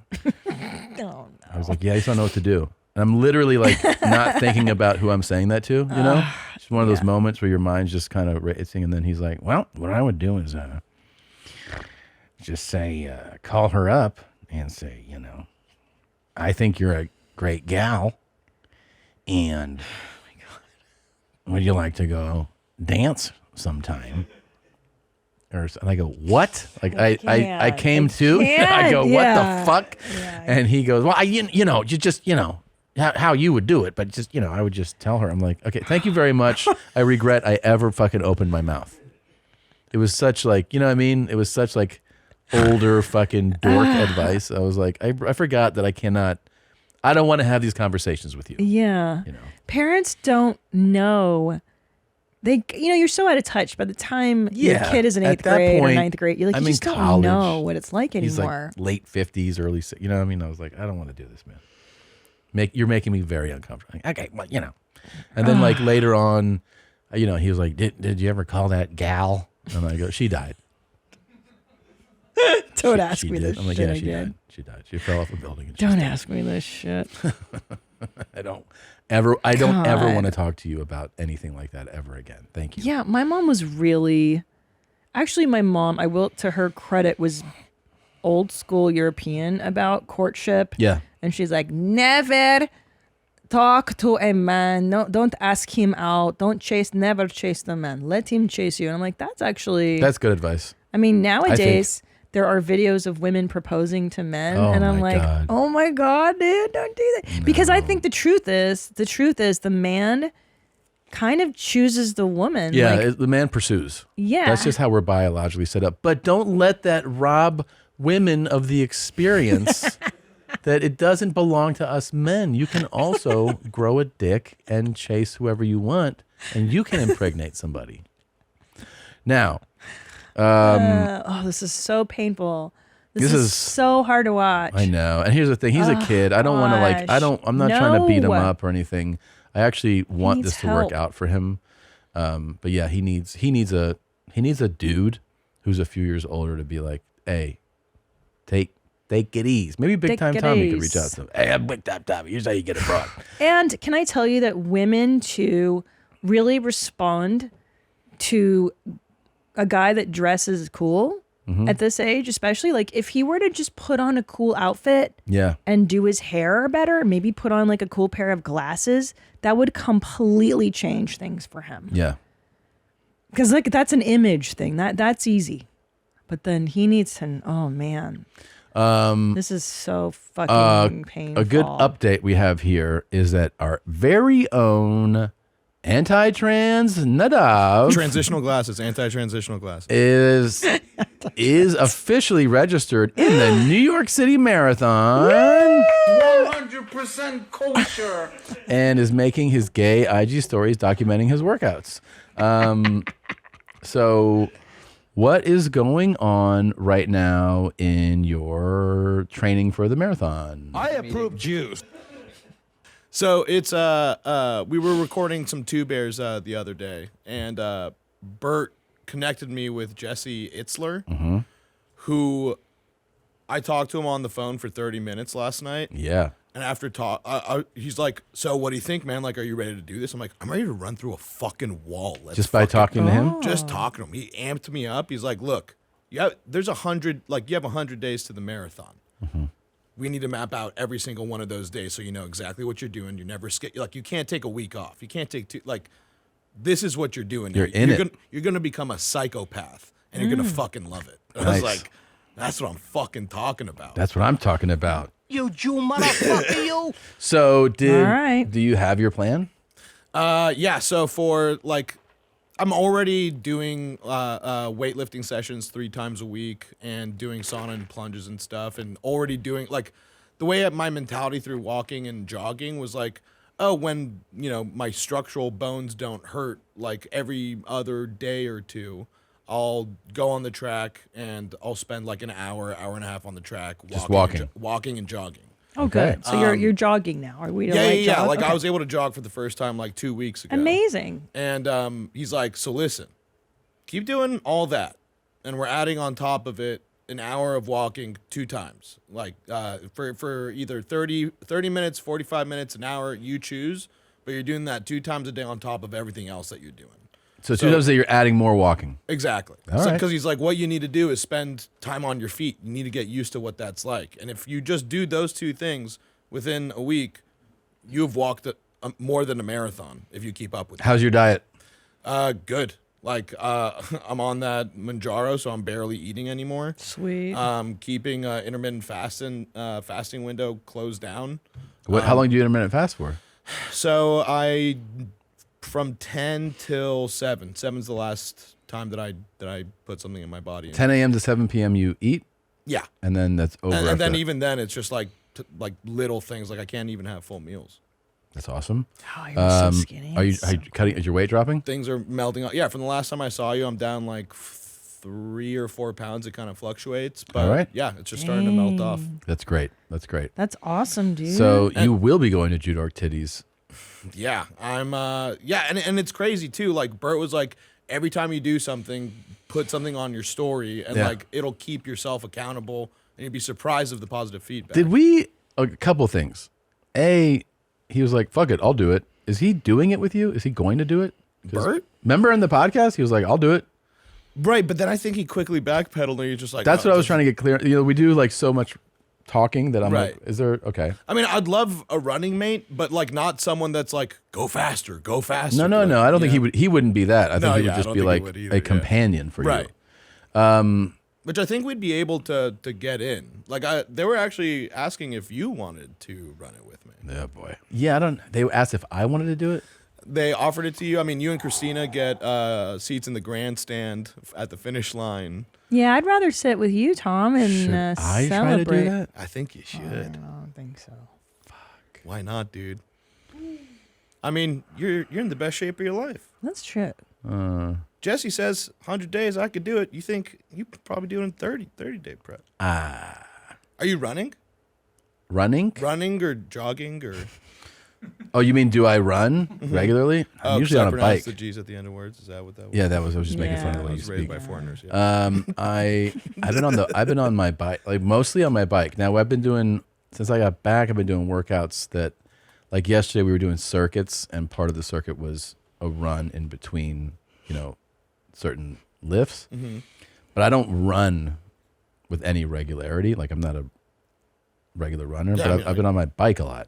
No. I was like, yeah, I just don't know what to do. And I'm literally like not thinking about who I'm saying that to, It's one of those moments where your mind's just kind of racing. And then he's like, well, what I would do is just say, call her up and say, I think you're a great gal. And would you like to go dance sometime? And I go, what? Like I came to. I go, what the fuck? Yeah. And he goes, well, you just how you would do it, but just I would just tell her. I'm like, okay, thank you very much. I regret I ever fucking opened my mouth. It was such like, what I mean? It was such like older fucking dork advice. I was like, I forgot that I don't want to have these conversations with you. Yeah. Parents don't know. They, you're so out of touch. By the time your kid is in at 8th that grade or point, 9th grade, you I'm in just don't college. know what it's like He's anymore. like late 50s, early, what I mean? I was like, I don't want to do this, man. You're making me very uncomfortable. Like, okay, well, And then like later on, he was like, did you ever call that gal? And I go, she died. Don't ask me did. this I'm like, shit yeah, she again. died. She died. She fell off a building. And Don't ask me this shit. I don't ever God. want to talk to you about anything like that ever again. Thank you. Yeah, my mom was really. Actually, my mom, I will, to her credit, was old school European about courtship. Yeah. And she's like, never talk to a man. No, don't ask him out. Never chase the man. Let him chase you. And I'm like, that's good advice. I mean, nowadays there are videos of women proposing to men, Oh and I'm my like, God. oh my God, dude, don't do that. Because I think the truth is the man kind of chooses the woman. Yeah, Like, the man pursues. Yeah. That's just how we're biologically set up. But don't let that rob women of the experience that it doesn't belong to us men. You can also grow a dick and chase whoever you want, and you can impregnate somebody. Now, this is so painful. This is so hard to watch. I know. And here's the thing. He's a kid. I don't want to I'm not trying to beat him up or anything. I actually want needs this to work help. out for him. But yeah, he needs a dude who's a few years older to be like, hey, take it easy. Maybe Big Take Time it Tommy could reach easy. out to him. Hey, I'm Big Time Tommy. Here's how you get abroad. And can I tell you that women too really respond to a guy that dresses cool Mhm. at this age, especially like if he were to just put on a cool outfit Yeah. and do his hair better, maybe put on like a cool pair of glasses, that would completely change things for him. Yeah. Because like that's an image thing. That's easy. But then he needs to, oh man. This is so fucking painful. A good update we have here is that our very own anti-trans Nadav Transitional glasses, anti-transitional glasses. is officially registered in the New York City Marathon 100% kosher. and is making his gay IG stories documenting his workouts. So what is going on right now in your training for the marathon? I approve Jews. So it's we were recording some Two Bears the other day, and Bert connected me with Jesse Itzler, Mm-hmm. who I talked to him on the phone for 30 minutes last night. Yeah. And after he's like, "So what do you think, man? Like, are you ready to do this?" I'm like, "I'm ready to run through a fucking wall." Just by talking to him? Just talking to him. He amped me up. He's like, "Look, there's 100. Like, you have 100 days to the marathon. Mm-hmm. We need to map out every single one of those days so you know exactly what you're doing. You're never like, you can't take a week off. You can't take two. Like, this is what you're doing. You're in it. You're gonna become a psychopath, and you're gonna fucking love it." I Nice. was like, "That's what I'm fucking talking about." That's what I'm talking about. You Jew motherfucker, you. So All right. do you have your plan? Yeah. So for like, I'm already doing weightlifting sessions 3 times a week and doing sauna and plunges and stuff, and already doing like the way my mentality through walking and jogging was like, oh, when my structural bones don't hurt, like every other day or two, I'll go on the track and I'll spend like an hour and a half on the track Just walking and jogging. Oh, good. So you're jogging now. Are we? Yeah. Jog? Like Okay. I was able to jog for the first time like 2 weeks ago. Amazing. And he's like, "So listen, keep doing all that, and we're adding on top of it an hour of walking 2 times, like for either 30 minutes, 45 minutes, an hour, you choose. But you're doing that 2 times a day on top of everything else that you're doing." So 2 times that you're adding more walking. Exactly. All right. Because he's like, what you need to do is spend time on your feet. You need to get used to what that's like. And if you just do those 2 things within a week, you've walked more than a marathon if you keep up with it. How's your diet? Good. Like, I'm on that Manjaro, so I'm barely eating anymore. Sweet. Keeping intermittent fasting window closed down. How long do you intermittent fast for? So from 10 till 7. 7's the last time that I put something in my body. 10 a.m. to 7 p.m. you eat? Yeah. And then that's over. And after then that. even then, it's just like little things. Like I can't even have full meals. That's awesome. Oh, you're so skinny. Are you cutting? Is your weight dropping? Things are melting off. Yeah, from the last time I saw you, I'm down like 3 or 4 pounds. It kind of fluctuates. But All right. yeah, it's just starting to melt off. That's great. That's great. That's awesome, dude. So you will be going to Judo Titties. Yeah, I'm. Yeah, and it's crazy too. Like Bert was like, every time you do something, put something on your story, and like it'll keep yourself accountable, and you'd be surprised of the positive feedback. Did we? A couple things. He was like, "Fuck it, I'll do it." Is he doing it with you? Is he going to do it? Bert? Remember in the podcast, he was like, "I'll do it." Right, but then I think he quickly backpedaled, and he's just like, That's what I was trying to get clear. You know, we do like so much talking that I'm Right. like, is there okay? I mean, I'd love a running mate, but like not someone that's like, go faster, go faster. No. I don't think he would. He wouldn't be that. I think No, he would yeah, I just don't be think he like would either, a yeah. companion for Right. you. Which I think we'd be able to get in. Like they were actually asking if you wanted to run it with me. Yeah, boy. Yeah, I don't. They asked if I wanted to do it. They offered it to you. I mean, you and Christina get seats in the grandstand at the finish line. Yeah, I'd rather sit with you, Tom, and Should I try to celebrate. do that? I think you should. I don't think so. Why not, dude? I mean, you're in the best shape of your life. That's true. Jesse says 100 days, I could do it. You think you could probably do it in 30 day prep. Are you running? Running? Running or jogging or? Oh, you mean do I run regularly? I'm usually on a bike. The G's at the end of words. Is that what that was? Yeah, that was. I was just making fun of the way I you was raised speak. by foreigners. Yeah. I've been on my bike, like mostly on my bike. Now I've been doing since I got back. I've been doing workouts that, like yesterday, we were doing circuits, and part of the circuit was a run in between, certain lifts. Mm-hmm. But I don't run with any regularity. Like I'm not a regular runner, Yeah, but I've been on my bike a lot.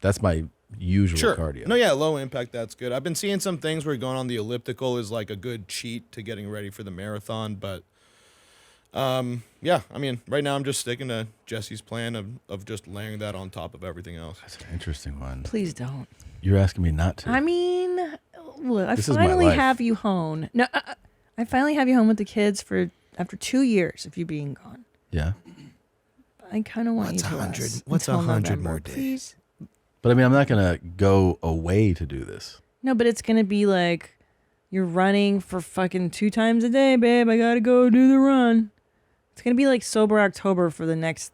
That's my usual cardio. No, yeah, low impact. That's good. I've been seeing some things where going on the elliptical is like a good cheat to getting ready for the marathon. But yeah, I mean, right now I'm just sticking to Jesse's plan of just layering that on top of everything else. That's an interesting one. Please don't. You're asking me not to. I mean, look, I This is my finally life. have you home. No, I finally have you home with the kids after 2 years of you being gone. Yeah. I kind of want you to rest What's until 100 November, more days? please. But I mean, I'm not gonna go away to do this. No, but it's gonna be like you're running for fucking 2 times a day, babe. I gotta go do the run. It's gonna be like sober October for the next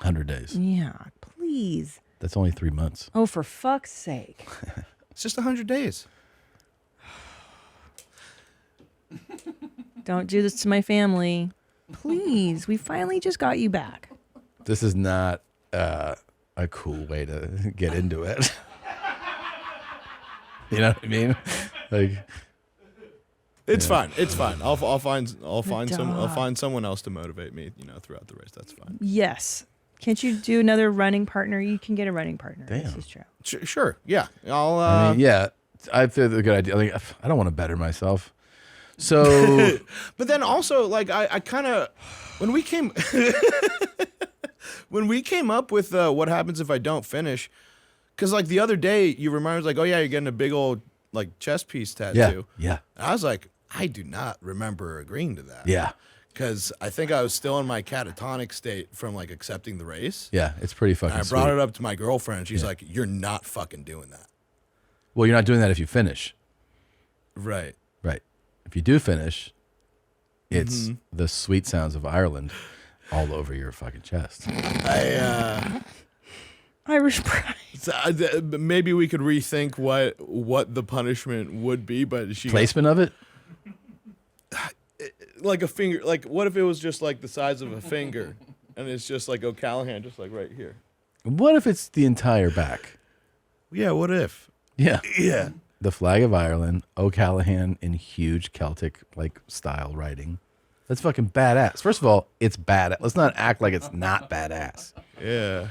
100 days. Yeah, please. That's only 3 months. Oh, for fuck's sake. It's just 100 days. Don't do this to my family. Please. We finally just got you back. This is not a cool way to get into it. You know what I mean? Like, It's fine. It's fine. I'll find dog. someone else to motivate me. Throughout the race. That's fine. Yes. Can't you do another running partner? You can get a running partner. This is true. Sure. Yeah. I'll. I mean, yeah, I think it's a good idea. Like, I don't want to better myself. So, But then also, like, I kind of when we came up with what happens if I don't finish, because like the other day you reminded us, like, oh yeah, you're getting a big old like chest piece tattoo. Yeah. And I was like, I do not remember agreeing to that. Yeah. Because I think I was still in my catatonic state from like accepting the race. Yeah, it's pretty fucking And I brought sweet. it up to my girlfriend. She's like, you're not fucking doing that. Well, you're not doing that if you finish. Right. Right. If you do finish, it's Mhm. the sweet sounds of Ireland all over your fucking chest. Irish pride. So, maybe we could rethink what the punishment would be, but Placement of it? Like a finger. Like, what if it was just like the size of a finger, and it's just like O'Callahan, just like right here. What if it's the entire back? Yeah. What if? Yeah. Yeah. The flag of Ireland, O'Callahan in huge Celtic like style writing. That's fucking badass. First of all, it's bad. Let's not act like it's not badass. Yeah.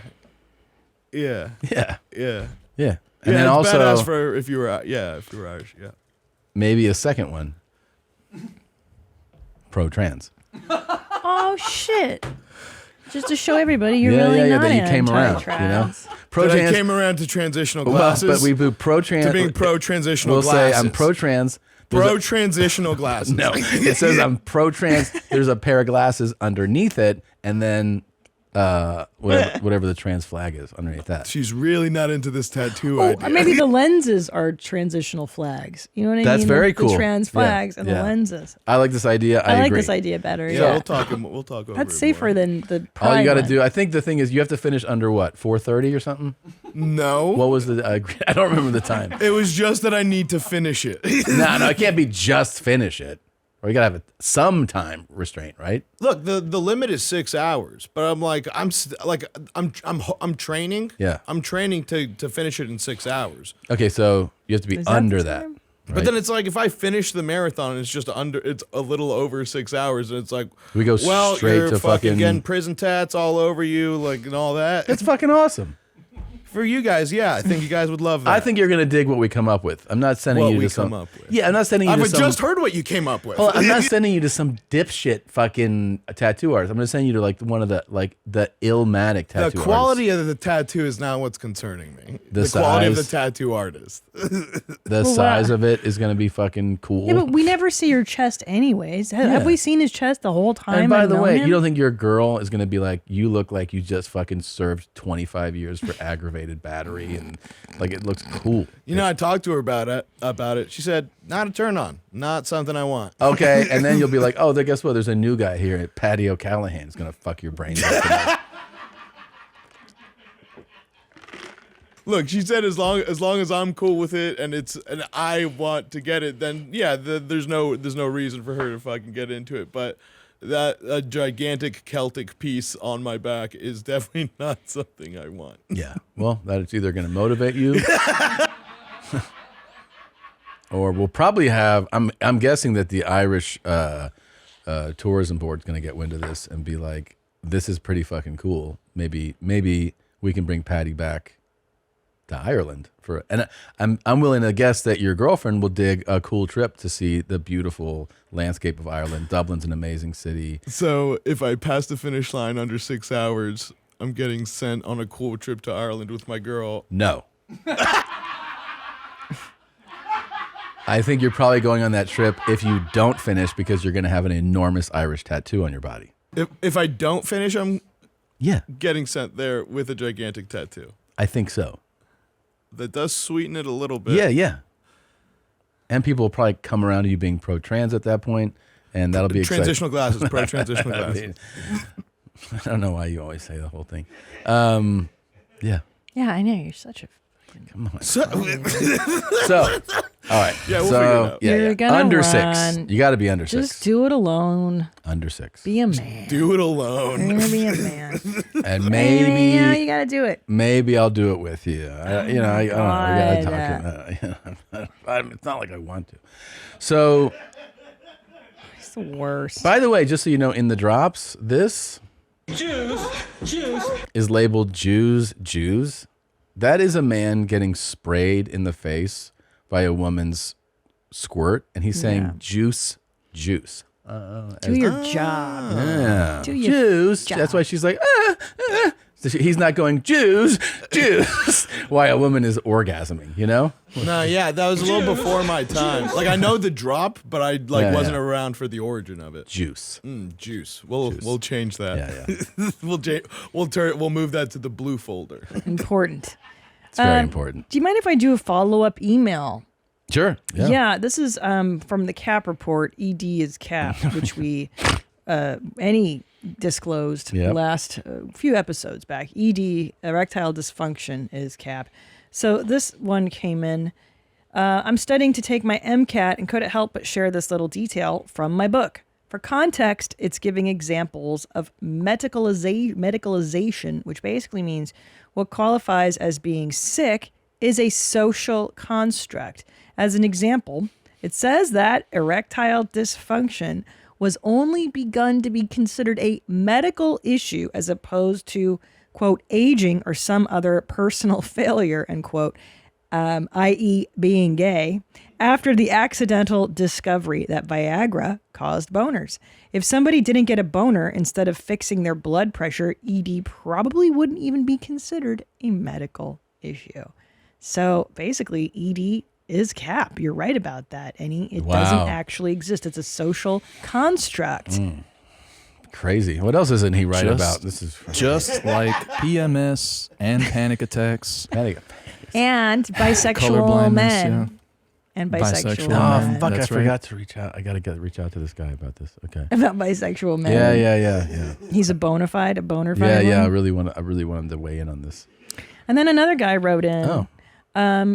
Yeah. Yeah. Yeah. Yeah. And And then it's also badass for if you were Irish. Yeah. maybe a second one. Pro-trans. Oh shit! Just to show everybody you're really yeah, not that you came around, anti-trans. Pro-trans. I came around to transitional glasses. But we do pro-trans. To being pro-transitional we'll glasses. say I'm pro-trans. Pro-transitional glasses. No, it says I'm pro-trans. There's a pair of glasses underneath it, and then whatever the trans flag is underneath that. She's really not into this tattoo Oh, idea. or maybe the lenses are transitional flags. You know what I mean? That's very cool. The trans flags and the yeah. lenses. I like this idea. I like agree. this idea better. Yeah, Yeah, we'll talk over That's it safer than the pride All you got to one. do, I think the thing is, you have to finish under what, 4:30 or something? No. What was the? I don't remember the time. It was just that I need to finish it. No, it can't be just finish it. Or you gotta have some time restraint, right? Look, the limit is 6 hours, but I'm training. Yeah. I'm training to finish it in 6 hours. Okay, so you have to be Is that under the that. time? But then it's like if I finish the marathon, it's just it's a little over 6 hours, and it's like We go well, straight you're to fucking- getting prison tats all over you, like and all that. That's fucking awesome. For you guys, yeah, I think you guys would love that. I think you're gonna dig what we come up with. I'm not sending What you we to some. come up with. Yeah, I'm not sending you to I've some. just heard what you came up with. Well, I'm not sending you to some dipshit fucking tattoo artist. I'm gonna send you to like one of the Illmatic tattoo The quality of the tattoo is not what's concerning me. The quality of the size. tattoo artist. The size of it is gonna be fucking cool. Yeah, but we never see your chest anyways. Have we seen his chest the whole time? And by I've the known way, him? you don't think your girl is going to be like, you look like you just fucking served 25 years for aggravated battery and like it looks cool. You know, I talked to her about it. She said, not a turn on, not something I want. Okay, and then you'll be like, oh, guess what? There's a new guy here at Patty O'Callahan. Is going to fuck your brains out tonight. Look, she said as long as I'm cool with it and I want to get it, then yeah, there's no reason for her to fucking get into it. But that a gigantic Celtic piece on my back is definitely not something I want. Yeah, well, that's either going to motivate you, or we'll probably have. I'm guessing that the Irish tourism board's going to get wind of this and be like, "This is pretty fucking cool. Maybe we can bring Patty back to Ireland for." And I'm willing to guess that your girlfriend will dig a cool trip to see the beautiful landscape of Ireland. Dublin's an amazing city. So if I pass the finish line under 6 hours, I'm getting sent on a cool trip to Ireland with my girl. No. I think you're probably going on that trip if you don't finish because you're going to have an enormous Irish tattoo on your body. If I don't finish, I'm Yeah, getting sent there with a gigantic tattoo. I think so. That does sweeten it a little bit. Yeah. And people will probably come around to you being pro-trans at that point, and that'll be exciting. Transitional glasses, pro-transitional I glasses. mean, I don't know why you always say the whole thing. Yeah. Yeah, I know you're such a. Come on. So, all right. Yeah, we'll so, figure it out. Yeah, You're yeah. gonna Under run. 6. You got to be under 6. Just do it alone. Under 6. Be a man. Do it alone. You're gonna be a man. And maybe Yeah, you gotta do it. Maybe I'll do it with you. I don't know. We gotta God. talk. It's not like I want to. So, It's the worst. by the way, just so you know, in the drops, this Jews. is labeled Jews. That is a man getting sprayed in the face by a woman's squirt, and he's saying Yeah. juice. Do your job. Yeah. Do your Jews. job. That's why she's like, So he's not going Jews. Why a woman is orgasming, you know? No, yeah, that was a little before my time. Like I know the drop, but I wasn't around for the origin of it. Juice. Juice. We'll change that. Yeah. We'll move that to the blue folder. Important. It's very important. Do you mind if I do a follow-up email? Sure. Yeah, this is from the CAP report. ED is CAP, which we disclosed last few episodes back. ED, erectile dysfunction, is CAP. So this one came in. I'm studying to take my MCAT and couldn't help but share this little detail from my book. For context, it's giving examples of medicalization, which basically means what qualifies as being sick is a social construct. As an example, it says that erectile dysfunction was only begun to be considered a medical issue as opposed to, quote, aging or some other personal failure, end quote, i.e. being gay, after the accidental discovery that Viagra caused boners. If somebody didn't get a boner instead of fixing their blood pressure, ED probably wouldn't even be considered a medical issue. So basically, ED is CAP. You're right about that, Annie. It doesn't actually exist. It's a social construct. Crazy. What else isn't he right about? This is just like PMS and panic attacks. And bisexual Colorblindness, men. yeah. And bisexual Oh, men. fuck, That's I forgot to reach out. I got to reach out to this guy about this. Okay. About bisexual men. Yeah. He's a boner fide Yeah, one? I really want him to weigh in on this. And then another guy wrote in.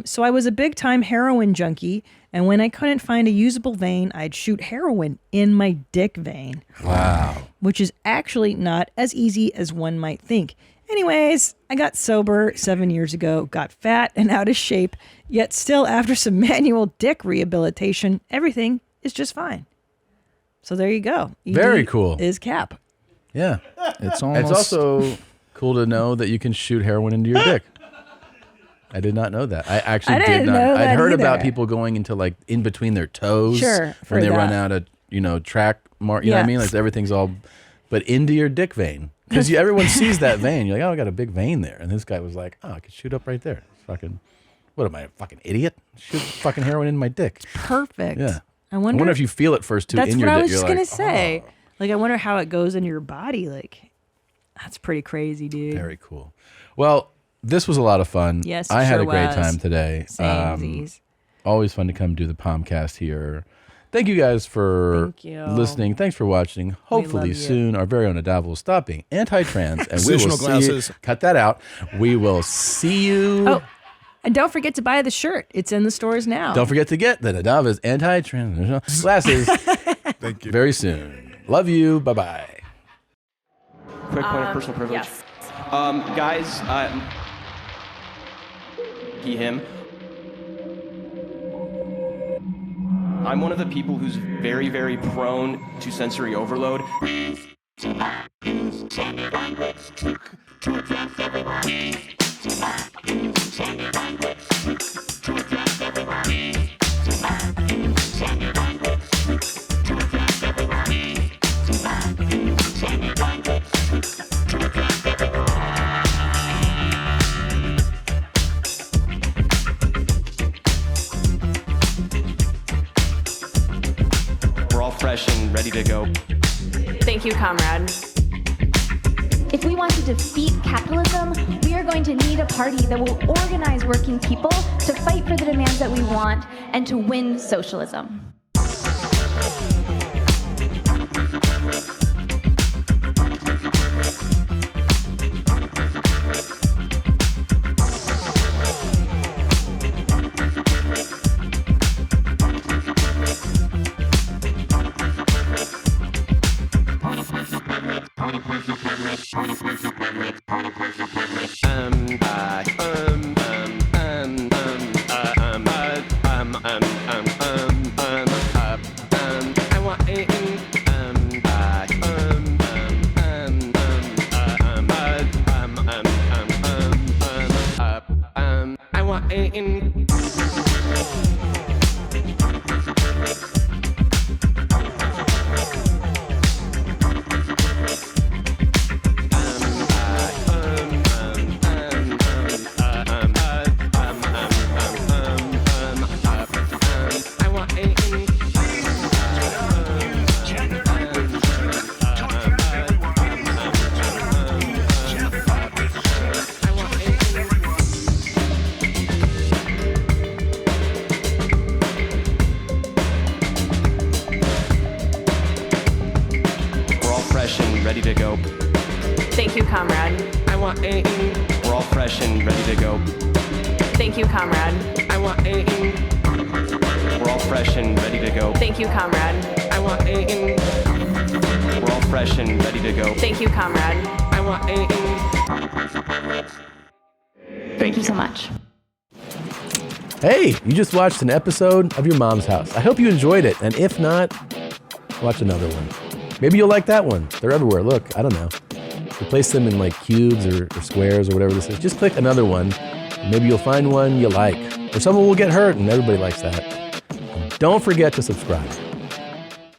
So I was a big time heroin junkie, and when I couldn't find a usable vein, I'd shoot heroin in my dick vein. Wow. Which is actually not as easy as one might think. Anyways, I got sober 7 years ago, got fat and out of shape, yet still after some manual dick rehabilitation, everything is just fine. So there you go. ED Very cool. Is cap. Yeah. It's also cool to know that you can shoot heroin into your dick. I did not know that. I actually did not. I'd heard about people going into like in between their toes when they run out of, track mark. You know what I mean? Like everything's all, but into your dick vein. Because everyone sees that vein. You're like, oh, I got a big vein there. And this guy was like, oh, I could shoot up right there. Fucking, what am I, a fucking idiot? Shoot fucking heroin in my dick. Perfect. Yeah. I wonder if you feel it first too in your dick. That's what I was You're just like, going to say. Like, I wonder how it goes in your body. Like, that's pretty crazy, dude. Very cool. Well, this was a lot of fun. Yes, I had sure a great was. time today. Samesies. Always fun to come do the Pomcast here. Thank you guys for listening. Thanks for watching. Hopefully you. soon our very own Nadav will stop being anti-trans and we will Positional see glasses. you. Cut that out. We will see you. Oh, and don't forget to buy the shirt. It's in the stores now. Don't forget to get the Nadav is anti-trans glasses. Thank you. Very soon. Love you. Bye-bye. Quick point of personal privilege. Yes. Guys, he, him. I'm one of the people who's very, very prone to sensory overload. We're all fresh and ready to go. Thank you, comrade. If we want to defeat capitalism, we are going to need a party that will organize working people to fight for the demands that we want and to win socialism. Ready to go. Thank you, comrade. We're all fresh and ready to go. Thank you, comrade. We're all fresh and ready to go. Thank you, comrade. We're all fresh and ready to go. Thank you, comrade. Thank you so much. Hey, you just watched an episode of Your Mom's House. I hope you enjoyed it. And if not, watch another one. Maybe you'll like that one. They're everywhere. Look, I don't know. Replace them in like cubes or squares or whatever this is. Just click another one. Maybe you'll find one you like. Or someone will get hurt and everybody likes that. And don't forget to subscribe.